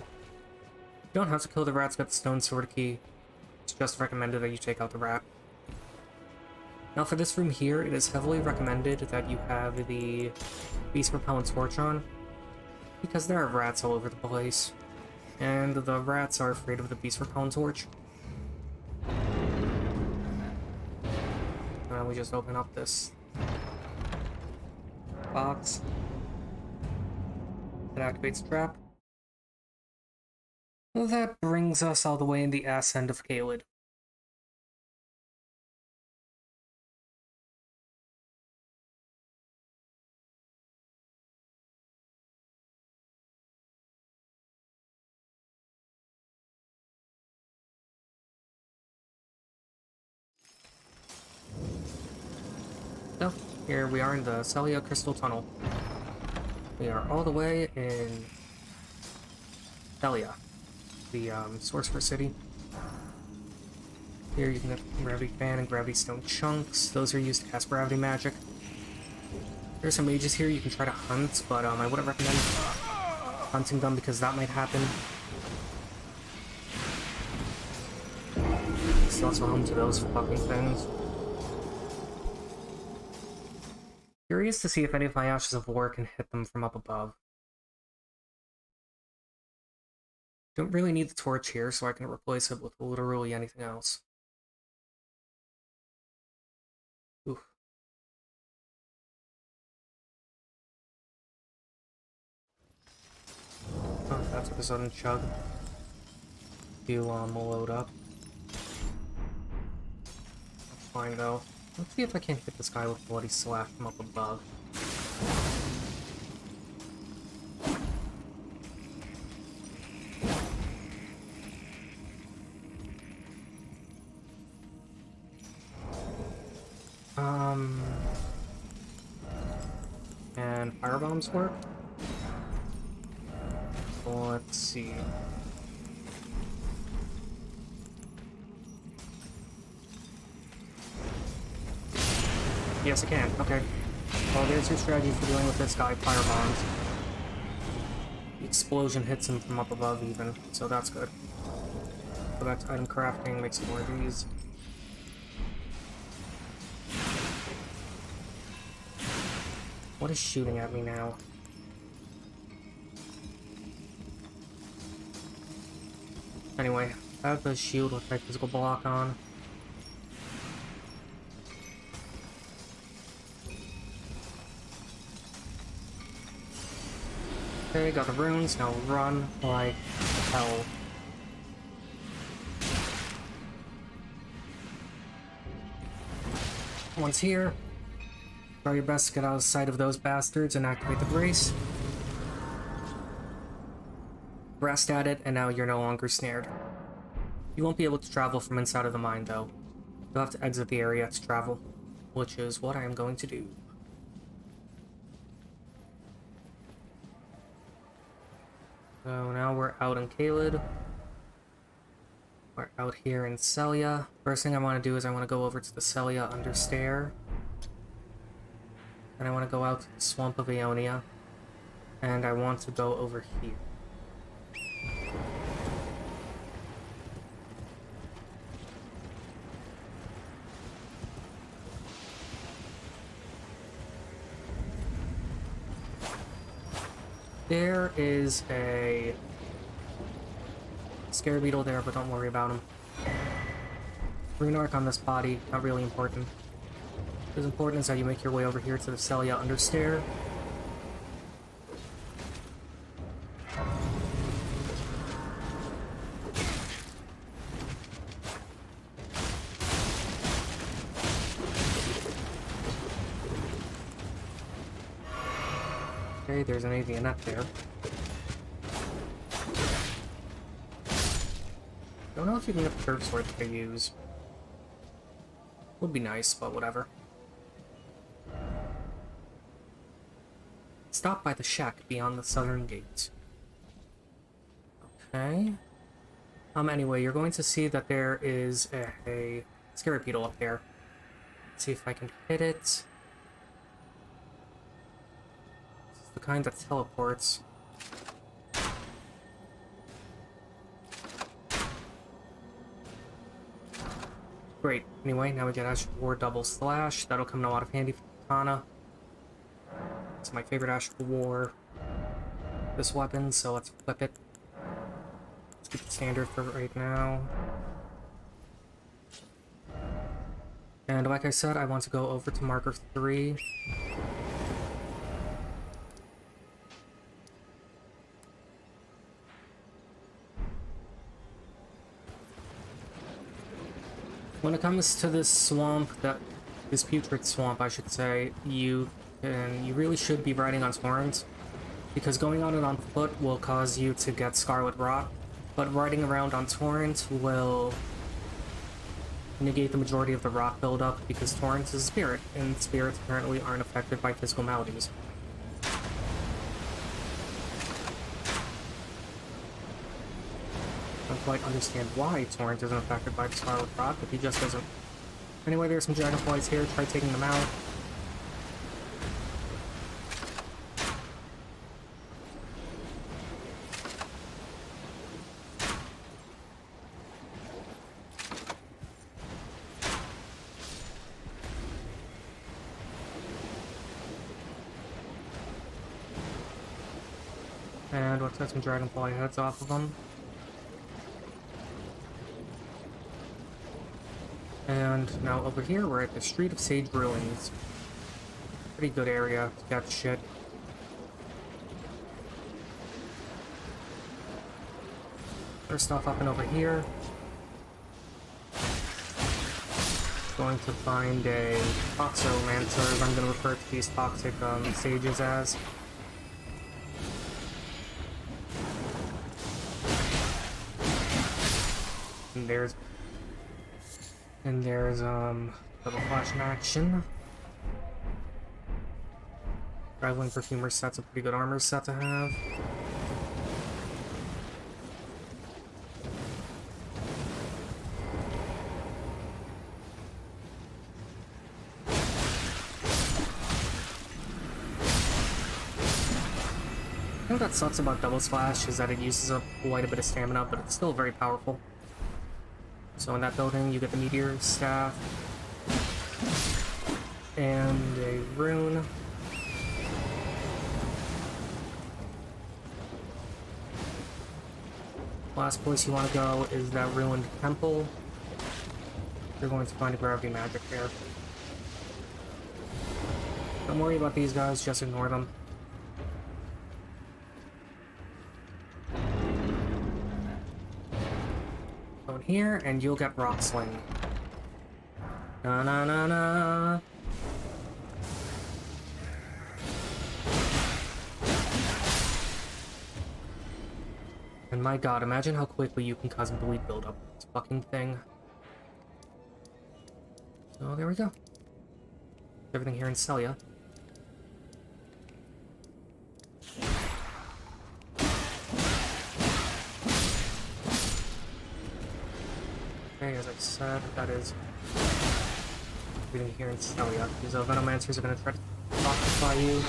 You don't have to kill the rat to get the stone sword key. It's just recommended that you take out the rat. Now for this room here, it is heavily recommended that you have the beast repellent torch on, because there are rats all over the place, and the rats are afraid of the beast repellent torch. Now we just open up this box. It activates trap. That brings us all the way in the ass end of Caelid. So, here we are in the Celia Crystal Tunnel. We are all the way in Celia, the Sorcerer City. Here you can get Gravity Fan and Gravity Stone chunks. Those are used to cast gravity magic. There's some mages here you can try to hunt, but I wouldn't recommend hunting them because that might happen. It's also home to those fucking things. Curious to see if any of my Ashes of War can hit them from up above. Don't really need the torch here, so I can replace it with literally anything else. Oof. Oh, that took a sudden chug. You will load up. That's fine though. Let's see if I can't hit this guy with Bloody Slash from up above. And firebombs work? Let's see. Yes, I can. Okay. Well, there's your strategy for dealing with this guy, firebombs. The explosion hits him from up above even, so that's good. Go back to item crafting, make some more of these. What is shooting at me now? Anyway, I have the shield with my physical block on. Okay, got the runes, now run like hell. Once here, try your best to get out of sight of those bastards and activate the brace. Rest at it, and now you're no longer snared. You won't be able to travel from inside of the mine, though. You'll have to exit the area to travel, which is what I am going to do. So now we're out in Caelid. We're out here in Celia. First thing I want to do is I want to go over to the Celia Understair. And I want to go out to the Swamp of Aeonia. And I want to go over here. There is a scare beetle there, but don't worry about him. Rune arc on this body, not really important. What is important is that you make your way over here to the Celia Understair. Okay, there's an avianette there. if you can get the curved sword that they use. Would be nice, but whatever. Stop by the shack beyond the southern gate. Okay. Anyway, you're going to see that there is a Scarabbeetle up there. Let's see if I can hit it. This is the kind that teleports. Great. Anyway, now we get Ash of War double slash. That'll come in a lot of handy for Katana. It's my favorite Ash of War. This weapon, so let's flip it. Let's keep it standard for right now. And like I said, I want to go over to marker 3. When it comes to this swamp, this putrid swamp, I should say, you really should be riding on torrents, because going on it on foot will cause you to get Scarlet Rot, but riding around on torrent will negate the majority of the rot buildup, because torrent is a spirit, and spirits apparently aren't affected by physical maladies. I don't quite understand why Torrent isn't affected by the Scarlet Rot, but he just isn't. Anyway, there's some dragonflies here, try taking them out. And let's get some dragonfly heads off of them. And now over here, we're at the Street of Sage Ruins. Pretty good area to get shit. First off, up and over here. Going to find a Toxomancer, as I'm going to refer to these toxic sages as. And there's little flash in action. Traveling Perfumer set's a pretty good armor set to have. I think that sucks about Double Slash is that it uses up quite a bit of stamina, but it's still very powerful. So in that building, you get the Meteor Staff and a rune. Last place you want to go is that ruined temple. You're going to find a gravity magic there. Don't worry about these guys, just ignore them. Go in here, and you'll get Rock Sling. Na na na na. And my god, imagine how quickly you can cause bleed buildup with this fucking thing. So there we go. Everything here in Celia. Okay, as I said, that is everything here in Celia. These Venomancers are going to try to toxify you.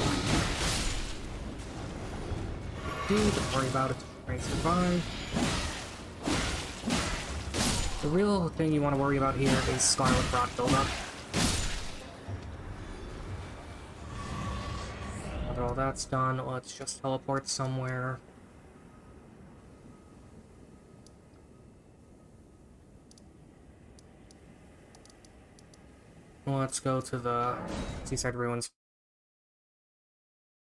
Don't worry about it. Try and survive. The real thing you want to worry about here is Scarlet Rot buildup. After all that's done, let's just teleport somewhere. Let's go to the Seaside Ruins.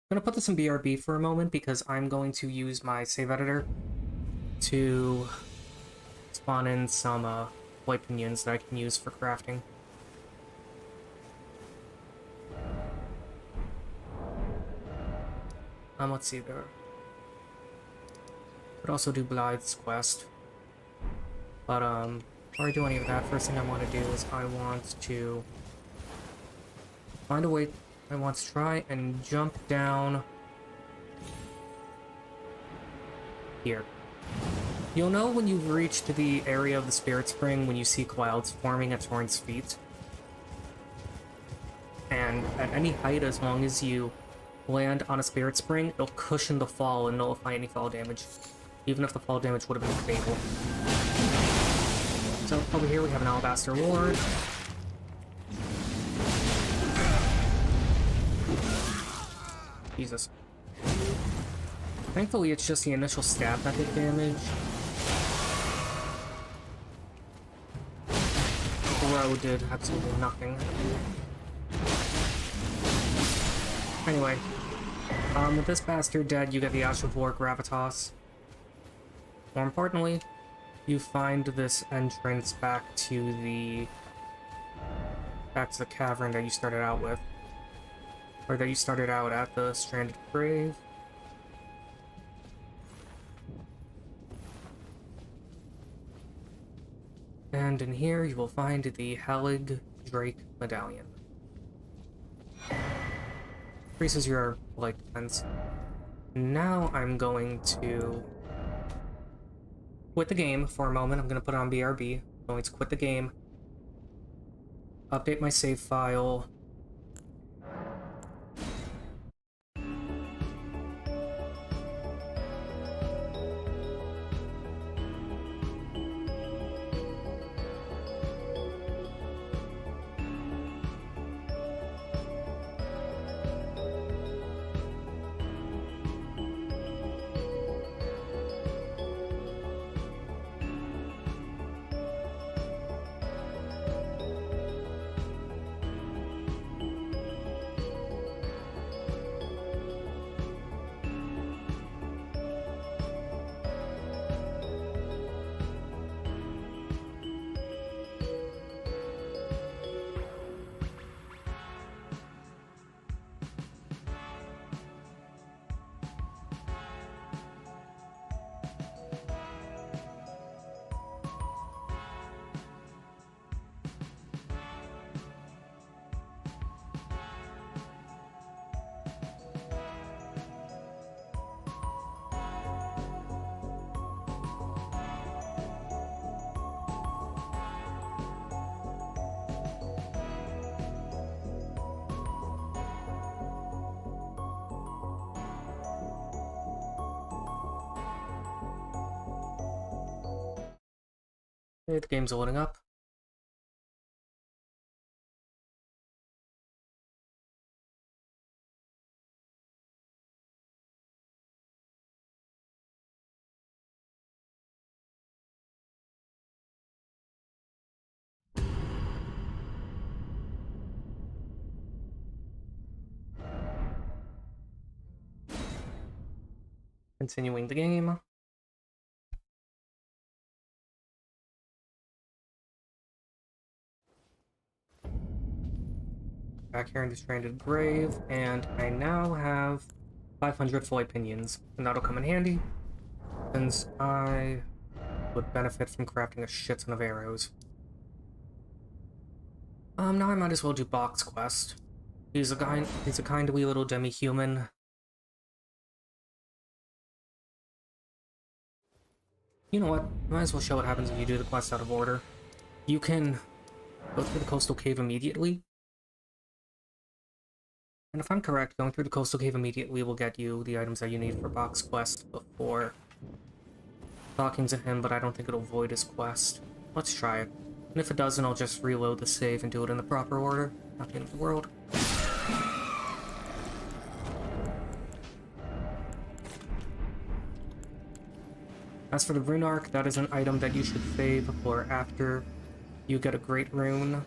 I'm going to put this in BRB for a moment because I'm going to use my save editor to spawn in some white pinions that I can use for crafting. Let's see there. Could also do Blythe's quest. But, before I do any of that, first thing I want to do is I want to find a way. I want to try and jump down here. You'll know when you've reached the area of the Spirit Spring when you see clouds forming at Torrent's feet. And at any height, as long as you land on a Spirit Spring, it'll cushion the fall and nullify any fall damage, even if the fall damage would have been fatal. So, over here we have an Alabaster Ward. Jesus. Thankfully, it's just the initial stab that did damage. Bro did absolutely nothing. Anyway, with this bastard dead, you get the Ash of War Gravitas. More importantly, you find this entrance back to the cavern that you started out with. Or that you started out at the Stranded Grave. And in here you will find the Halig Drake Medallion. Increases your light defense. Now I'm going to quit the game for a moment. I'm going to put on BRB. I'm going to quit the game. Update my save file. Okay, the game's loading up. Continuing the game. Back here in the Stranded Grave, and I now have 500 full opinions, and that'll come in handy, since I would benefit from crafting a shit ton of arrows. Now I might as well do Box Quest. He's a kindly little demi-human. You know what? Might as well show what happens if you do the quest out of order. You can go through the coastal cave immediately. And if I'm correct, going through the coastal cave immediately will get you the items that you need for Box Quest before talking to him, but I don't think it'll void his quest. Let's try it. And if it doesn't, I'll just reload the save and do it in the proper order. Not the end of the world. As for the rune arc, that is an item that you should save for after you get a great rune.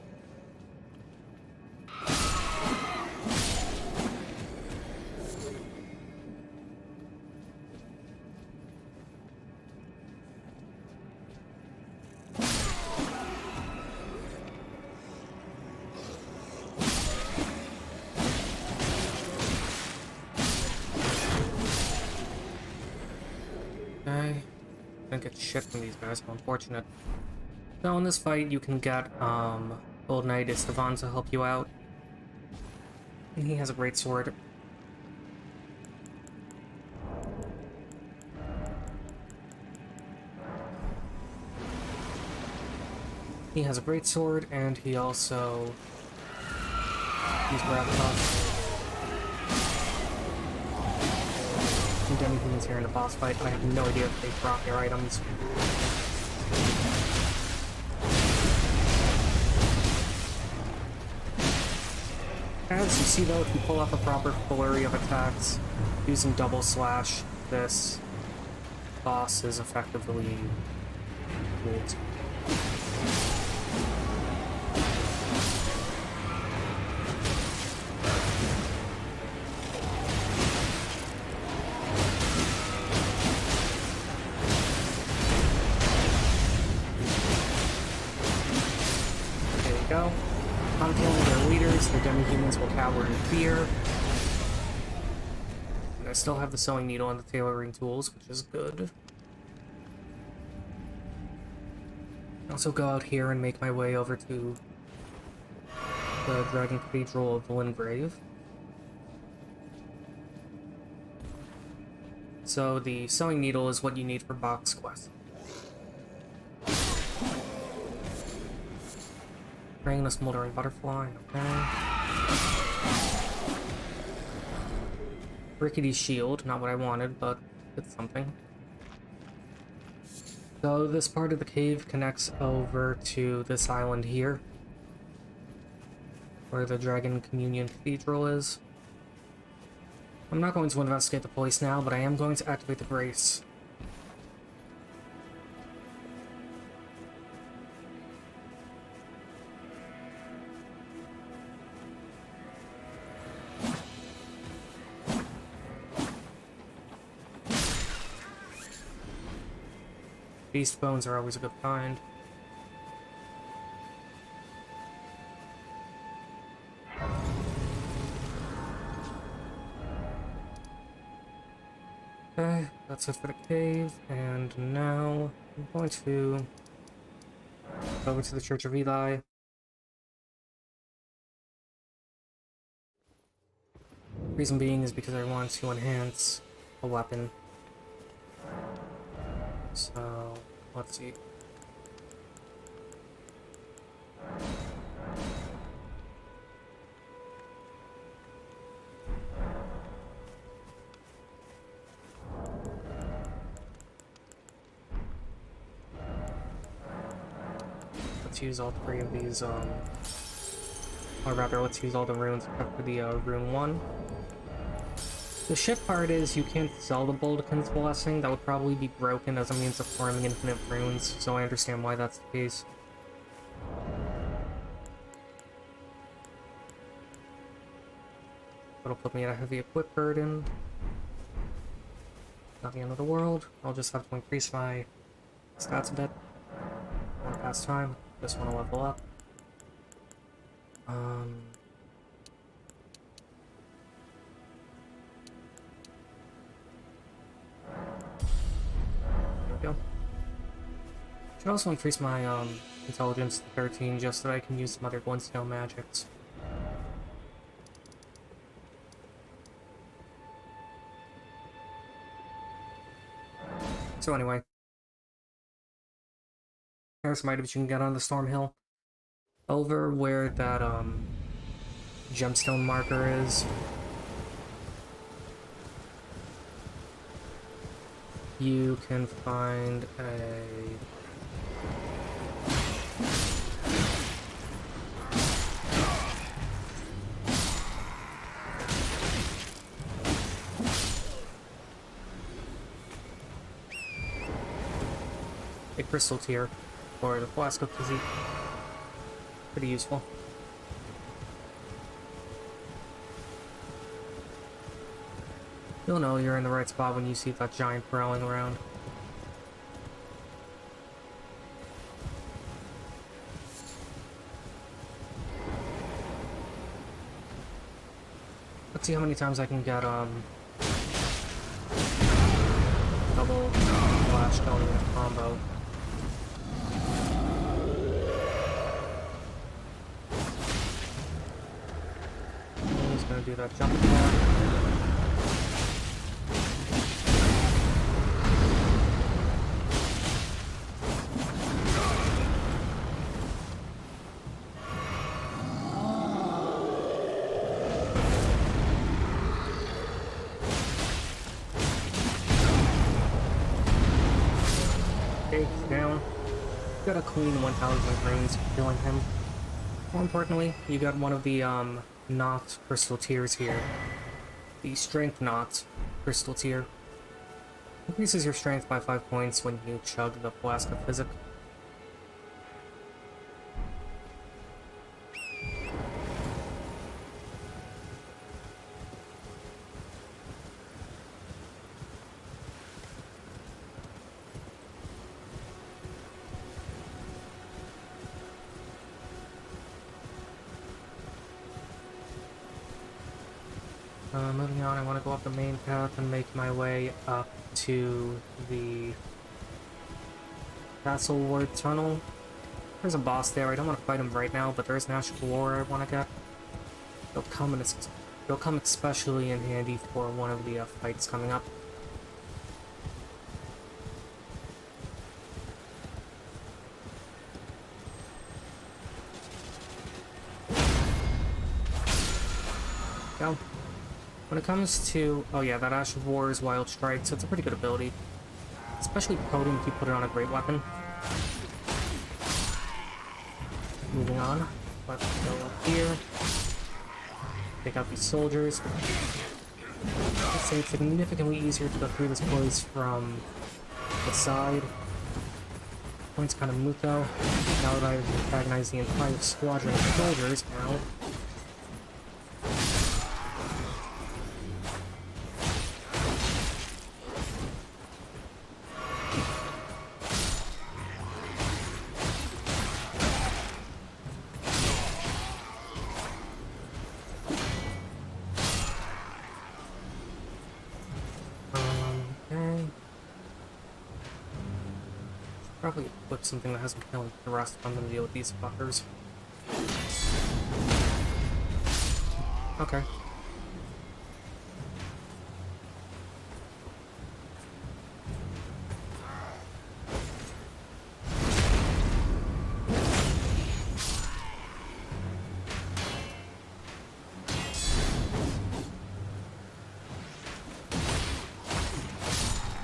Okay. Didn't get shit from these guys, how unfortunate. So in this fight, you can get Old Knight Estevan to help you out. And he has a great sword. He has a great sword, and he also... he's rather tough. Some demi-humans here in the boss fight. I have no idea if they drop their items. As you see though, if you pull off a proper flurry of attacks using double slash, this boss is effectively ruled. There you go. On killing their leaders, the demi-humans will cower in fear. And I still have the sewing needle and the tailoring tools, which is good. I also go out here and make my way over to the Dragon Cathedral of Lingrave. So the sewing needle is what you need for box quest. Bring the smoldering butterfly, okay. Rickety shield, not what I wanted, but it's something. So this part of the cave connects over to this island here, where the Dragon Communion Cathedral is. I'm not going to investigate the place now, but I am going to activate the Grace. Beast bones are always a good find. Okay, that's it for the cave, and now I'm going to go over to the Church of Eli. Reason being is because I want to enhance a weapon. So, let's see. Let's use all three of these, or rather, let's use all the runes except for the rune 1. The shit part is you can't sell the Boldekin's Blessing. That would probably be broken as a means of farming infinite runes, so I understand why that's the case. That'll put me at a heavy equip burden. Not the end of the world. I'll just have to increase my stats a bit. One past time. Just want to level up. Go. Should also increase my intelligence to 13 just so that I can use some other glintstone magics. So anyway, here's some items you can get on the Storm Hill. Over where that gemstone marker is, you can find a crystal tier, or the flask of physique. Pretty useful. You'll know you're in the right spot when you see that giant prowling around. Let's see how many times I can get double flash going in a combo. do that jump attack. Down. Got a clean 1000 rings for killing him. More importantly, you got one of the knot crystal tiers here. The strength knot crystal tier. Increases your strength by 5 points when you chug the flask of physic. Moving on, I want to go up the main path and make my way up to the Castle Ward Tunnel. There's a boss there. I don't want to fight him right now, but there's an Ash of War I want to get. They'll come especially in handy for one of the fights coming up. Go. When it comes to... oh yeah, that Ash of War is Wild Strike, so it's a pretty good ability. Especially potent if you put it on a great weapon. Moving on. Let's go up here. Take out these soldiers. I'd say it's significantly easier to go through this place from the side. Point's kind of moot though. Now that I've antagonized the entire squadron of soldiers now. Probably put something that hasn't killed the rest if I'm gonna deal with these fuckers. Okay.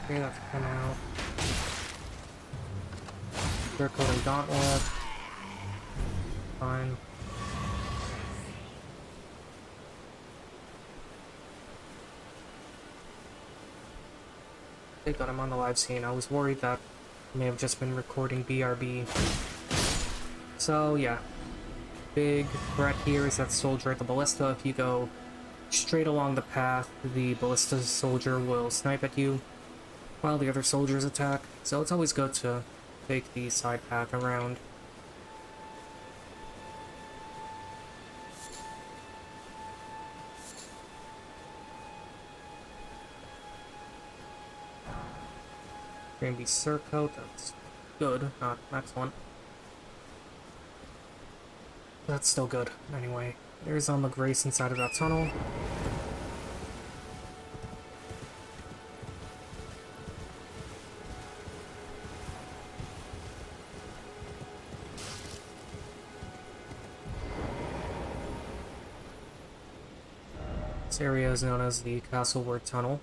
Okay, that's come out. They're coding Gauntlet. Fine. They got him on the live scene. I was worried that he may have just been recording BRB. So yeah. Big threat here is that soldier at the ballista. If you go straight along the path, the ballista soldier will snipe at you while the other soldiers attack. So it's always good to take the side path around. Green Beast Surcoat, that's good, not excellent. That's still good, anyway. There's the Grace inside of that tunnel. This area is known as the Castle Ward Tunnel.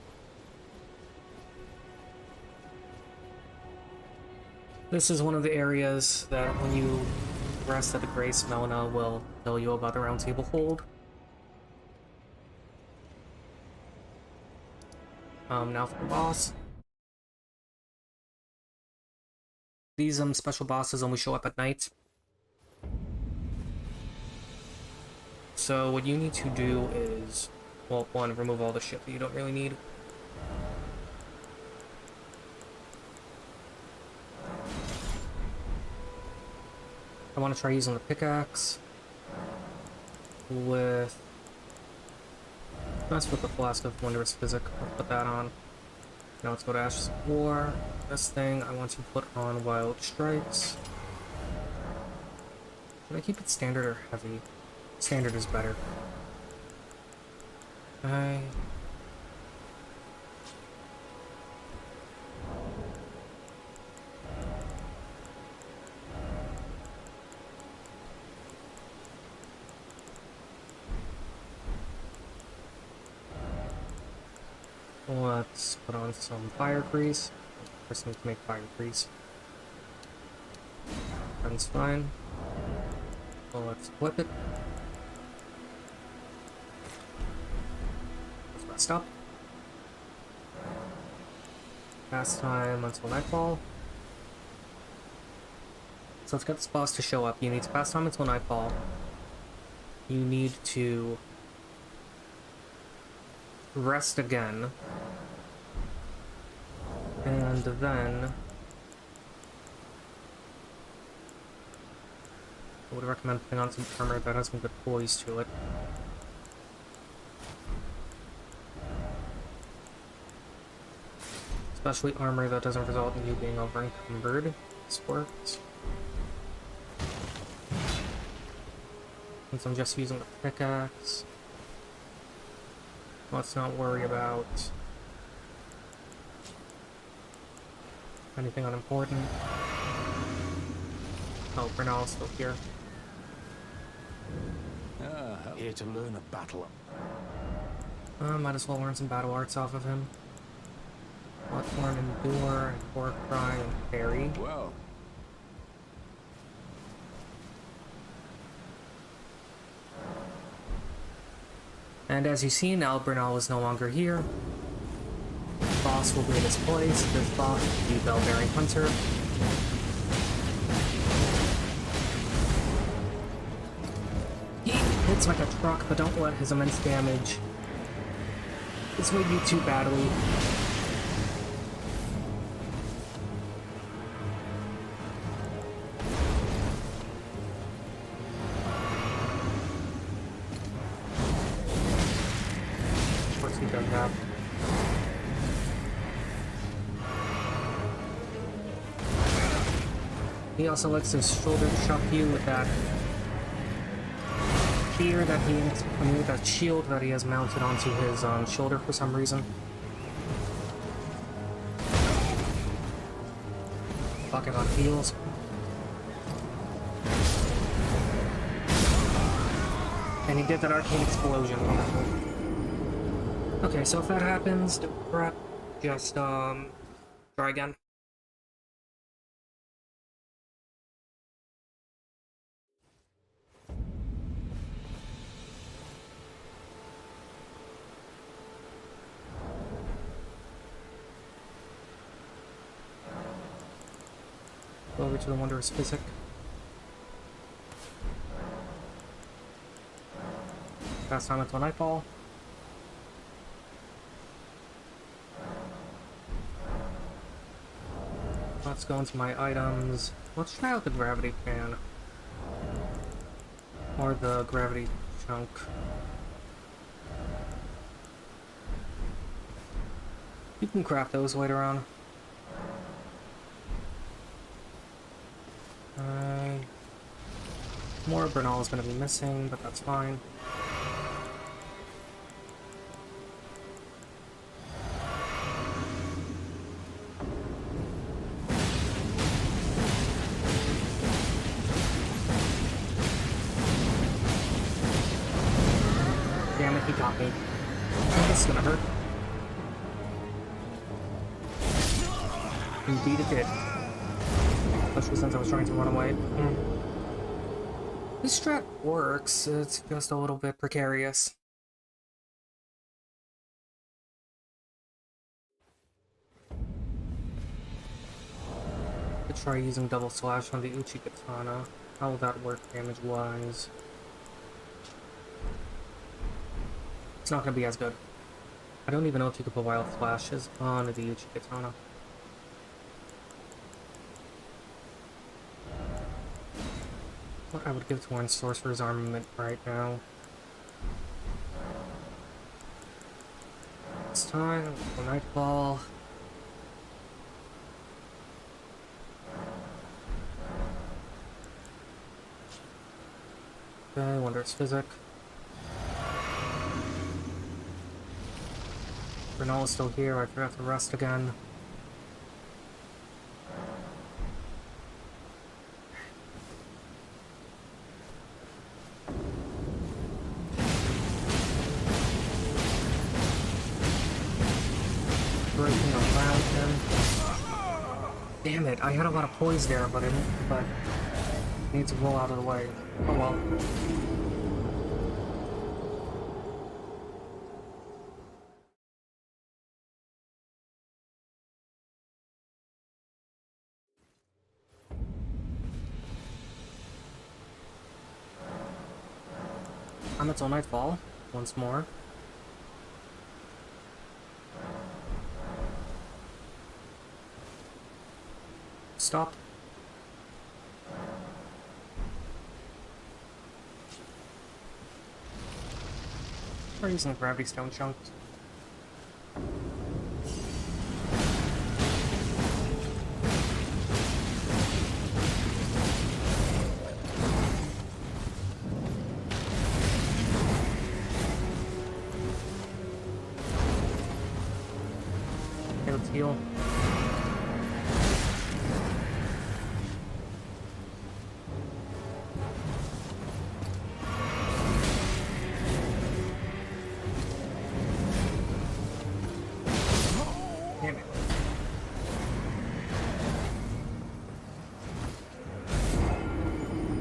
This is one of the areas that when you rest at the Grace, Melina will tell you about the Round Table Hold. Now for the boss. These special bosses only show up at night. So what you need to do is, well, one, remove all the shit that you don't really need. I want to try using the pickaxe with... Mess with the Flask of Wondrous Physic. Let's put that on. Now let's go to Ash's War. This thing I want to put on Wild Strikes. Should I keep it standard or heavy? Standard is better. Okay. Let's put on some fire grease. First need to make fire grease. That's fine. Well, let's flip it. Let's rest up. Fast time until nightfall. So let's get this boss to show up. You need to fast time until nightfall. You need to rest again. And then I would recommend putting on some armor that has some good poise to it. Especially armor that doesn't result in you being over encumbered. This works. Since I'm just using the pickaxe, let's not worry about anything unimportant. Oh, Bernal's still here. Here to learn a battle. Might as well learn some battle arts off of him. Let's learn Endure, and War Cry, and Parry. Well, And as you see, now Bernal is no longer here. The boss will be in his place. This boss will be Bell-Bearing Hunter. He hits like a truck, but don't let his immense damage dissuade you too badly. Of course he does that. He also likes to shoulder chuck you with that spear that that shield that he has mounted onto his shoulder for some reason. Fucking on heels. And he did that arcane explosion. Wonderful. Okay, so if that happens, prep, just try again. Go over to the wondrous physic. Fast time until nightfall. Let's go into my items. Let's try out the gravity fan. Or the gravity chunk. You can craft those later on. More Bernal is going to be missing, but that's fine. Damn it, he got me. I think this is gonna hurt. Indeed it did. Especially since I was trying to run away. This strat works, it's just a little bit precarious. Could try using double slash on the Uchi Katana. How will that work damage-wise? It's not gonna be as good. I don't even know if you could put wild flashes on the Uchi Katana. What I would give to one Sorcerer's Armament right now. It's time for Nightfall. Okay, Wondrous Physic. Granola is still here. I forgot to rest again. Breaking around him. Damn it! I had a lot of poise there, but I need to roll out of the way. Oh well. I'm until nightfall once more. Stop. We're using gravity stone chunks. Okay, let's heal. Damn it.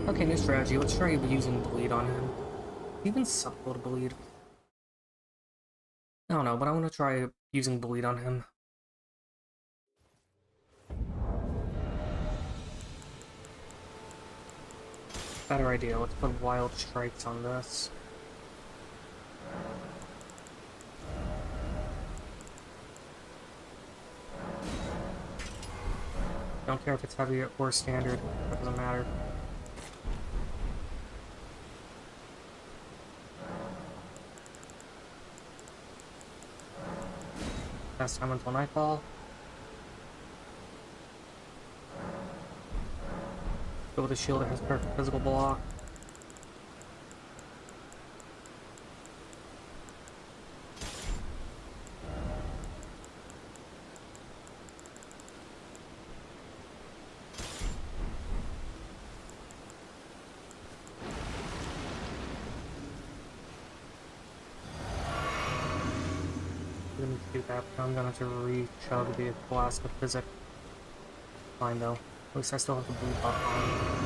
Okay, new strategy. Let's try using bleed on him. Even supple to bleed. I don't know, but I want to try using bleed on him. Better idea. Let's put wild strikes on this. Don't care if it's heavy or standard. That doesn't matter. Last time until nightfall. Go with a shield that has perfect physical block. I'm gonna do that, but I'm gonna have to re-chug the blast of physics. Fine though. At least I still have the blue buff on.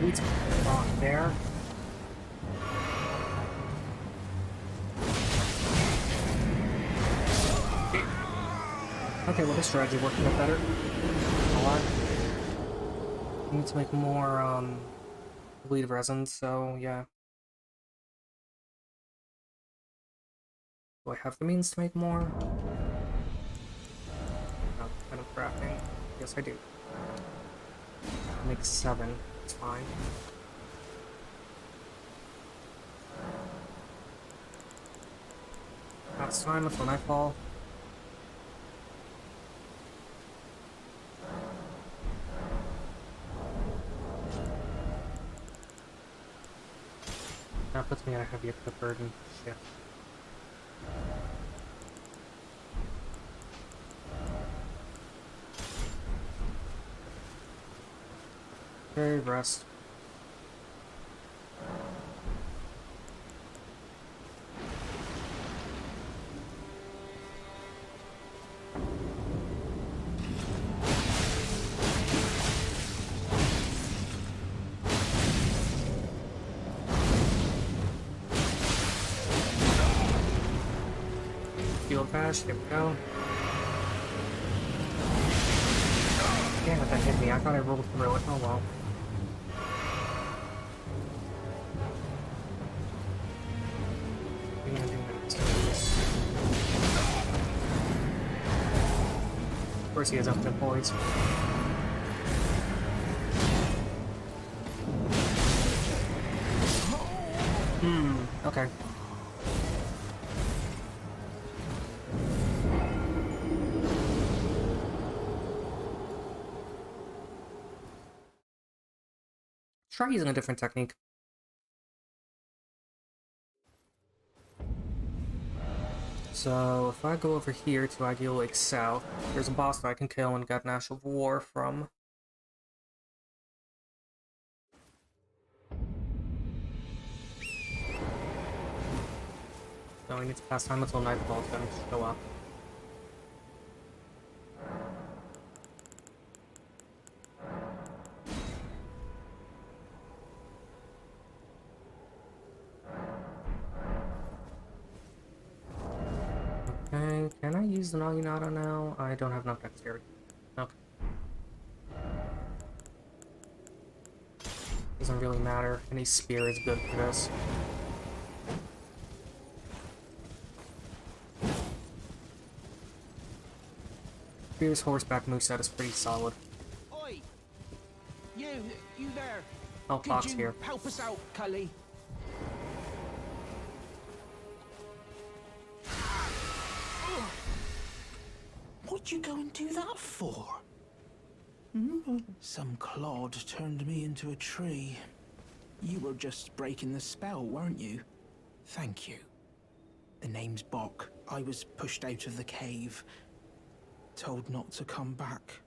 Needs a block there. Okay, well this strategy worked a bit better. A lot. I need to make more bleed resin, so yeah. Do I have the means to make more? No, kind of crafting. Yes, I do. Make 7. It's fine. Last time until nightfall. That puts me at a heavy equip burden. Shit. Okay, rest. Field bash, there we go. Damn it, that hit me. I thought I rolled through it. Oh well. What are you gonna do now? course he has infinite poise. Okay. Try using a different technique. So, if I go over here to Ideal Lake South, there's a boss that I can kill and get an Ash of War from. So we need to pass time until nightfall to show up. Okay, can I use the Naginata now? I don't have enough dexterity. Okay. Doesn't really matter. Any spear is good for this. Spear's horseback moveset is pretty solid. Oi! You there? Oh, Fox Could you here. help us out, Cully? What'd you go and do that for? Some clod turned me into a tree. You were just breaking the spell, weren't you? Thank you. The name's Bok. I was pushed out of the cave. Told not to come back.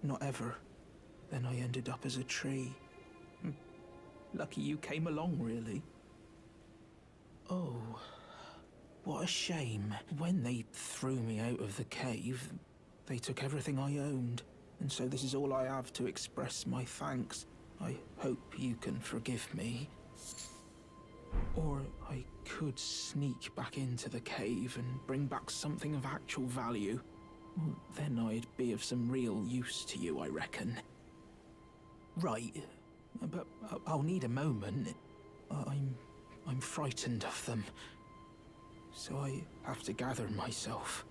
Not ever. Then I ended up as a tree. Lucky you came along, really. Oh, what a shame. When they threw me out of the cave, they took everything I owned. And so this is all I have to express my thanks. I hope you can forgive me. Or I could sneak back into the cave and bring back something of actual value. Well, then I'd be of some real use to you, I reckon. Right, but I'll need a moment. I'm frightened of them. So I have to gather myself.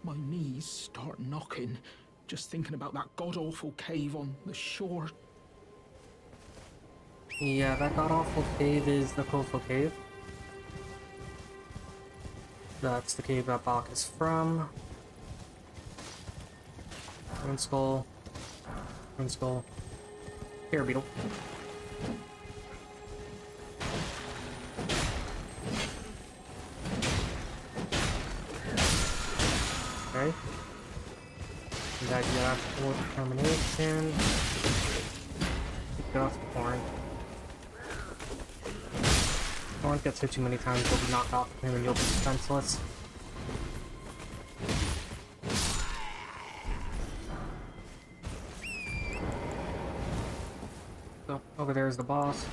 My knees start knocking, just thinking about that god-awful cave on the shore. Yeah, that god-awful cave is the Coastal Cave. That's the cave that Bok is from. Rune Skull. Rune Skull. Here, Beetle. Okay. We got that for determination. Get off the horn. Horn gets hit too many times, you'll be knocked off him and you'll be defenseless. So, over there is the boss.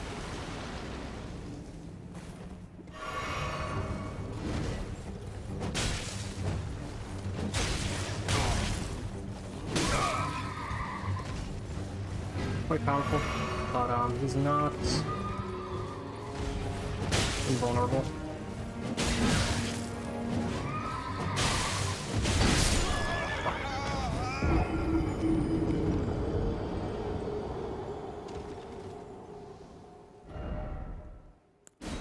Quite powerful, but he's not invulnerable.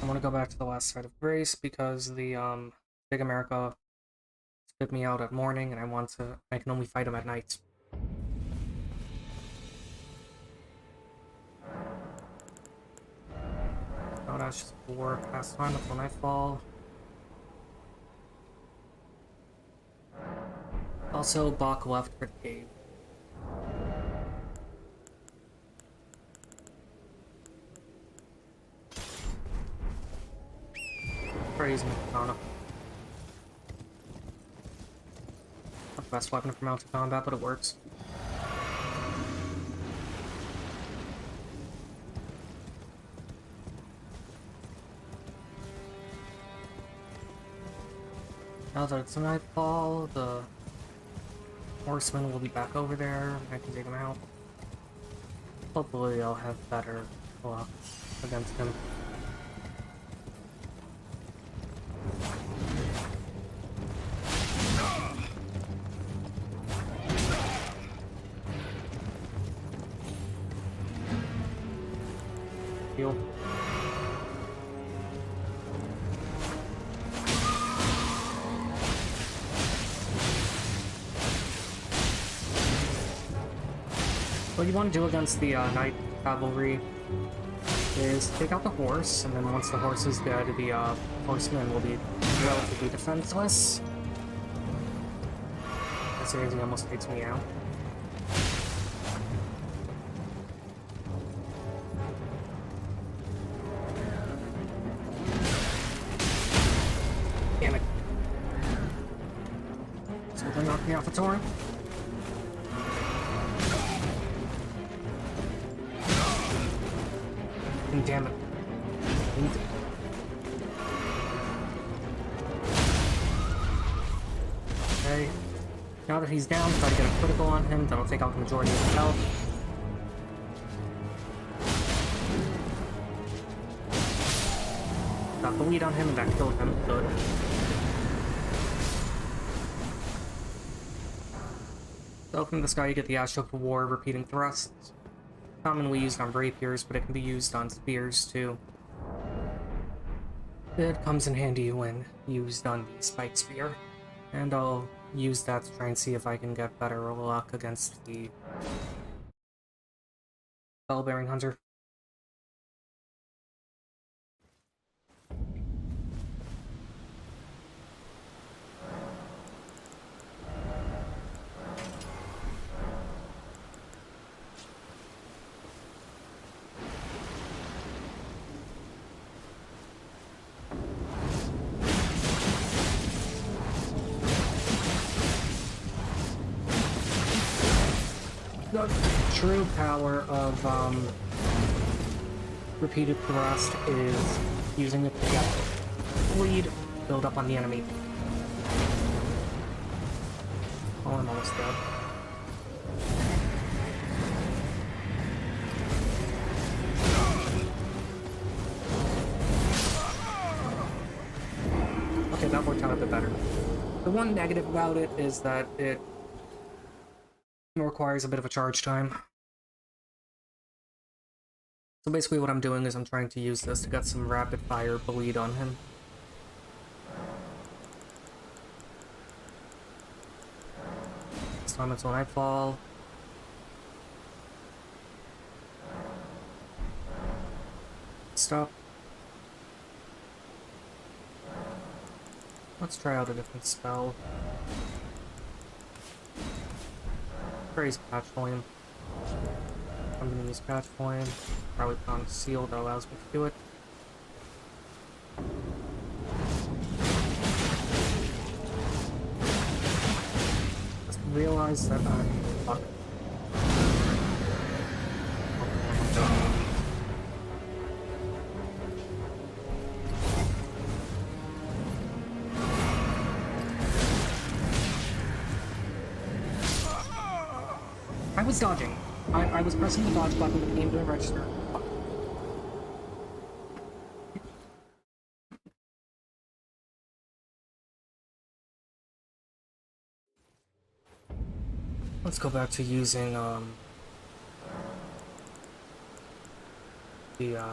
I want to go back to the last site of grace because the Big America spit me out at morning, and I can only fight him at night. Oh, that's just for past time until nightfall. Also, Bok left for the cave. Try using the katana. Not the best weapon for mounted combat, but it works. Now that it's nightfall, the horsemen will be back over there. I can take them out. Hopefully I'll have better luck against him. heal. What you want to do against the Knight Cavalry is take out the horse, and then once the horse is dead, the horseman will be relatively defenseless. That seriously almost takes me out. Damn it. So they knocked me off the torrent. Damn it. Okay. Now that he's down, try to get a critical on him. That'll take out the majority of his health. Got the lead on him and that killed him. Good. So from this guy you get the Ashoka War repeating thrusts. Commonly used on rapiers, but it can be used on spears too. It comes in handy when used on the spike spear, and I'll use that to try and see if I can get better luck against the Spellbearing Hunter. The true power of repeated thrust is using it to get bleed build up on the enemy. Oh, I'm almost dead. Okay, that worked out a bit better. The one negative about it is that it requires a bit of a charge time. So basically what I'm doing is I'm trying to use this to get some rapid fire bleed on him. This time it's when I fall. Stop. Let's try out a different spell. Praise patch volume. I'm gonna use patch volume. Probably put on seal that allows me to do it. Just realize that I'm fucked. I was dodging. I was pressing the dodge button, but the game didn't register. Fuck. Let's go back to using the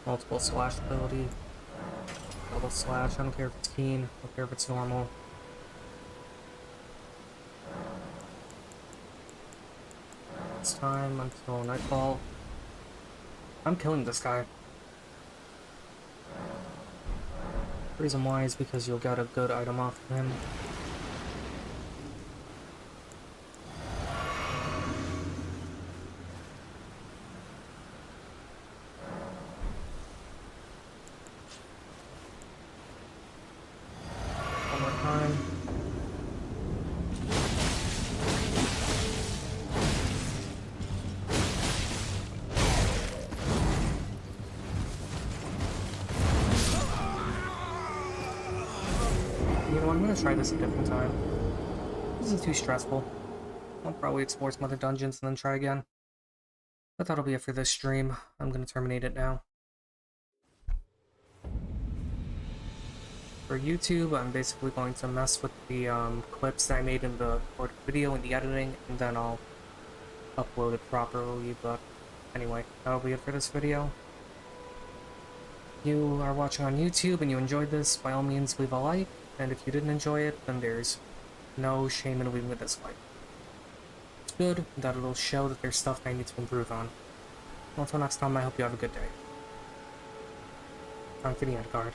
multiple slash ability. Double slash, I don't care if it's keen, I don't care if it's normal. This time until nightfall. I'm killing this guy. The reason why is because you'll get a good item off of him. One more time. I'm gonna try this a different time. This is too stressful. I'll probably explore some other dungeons and then try again. But that'll be it for this stream. I'm gonna terminate it now. For YouTube, I'm basically going to mess with the clips that I made in the recorded video and the editing, and then I'll upload it properly, but Anyway, that'll be it for this video. If you are watching on YouTube and you enjoyed this, by all means leave a like, and if you didn't enjoy it, then there's no shame in leaving a dislike. It's good that it'll show that there's stuff I need to improve on. Well, until next time, I hope you have a good day. Time for the end card.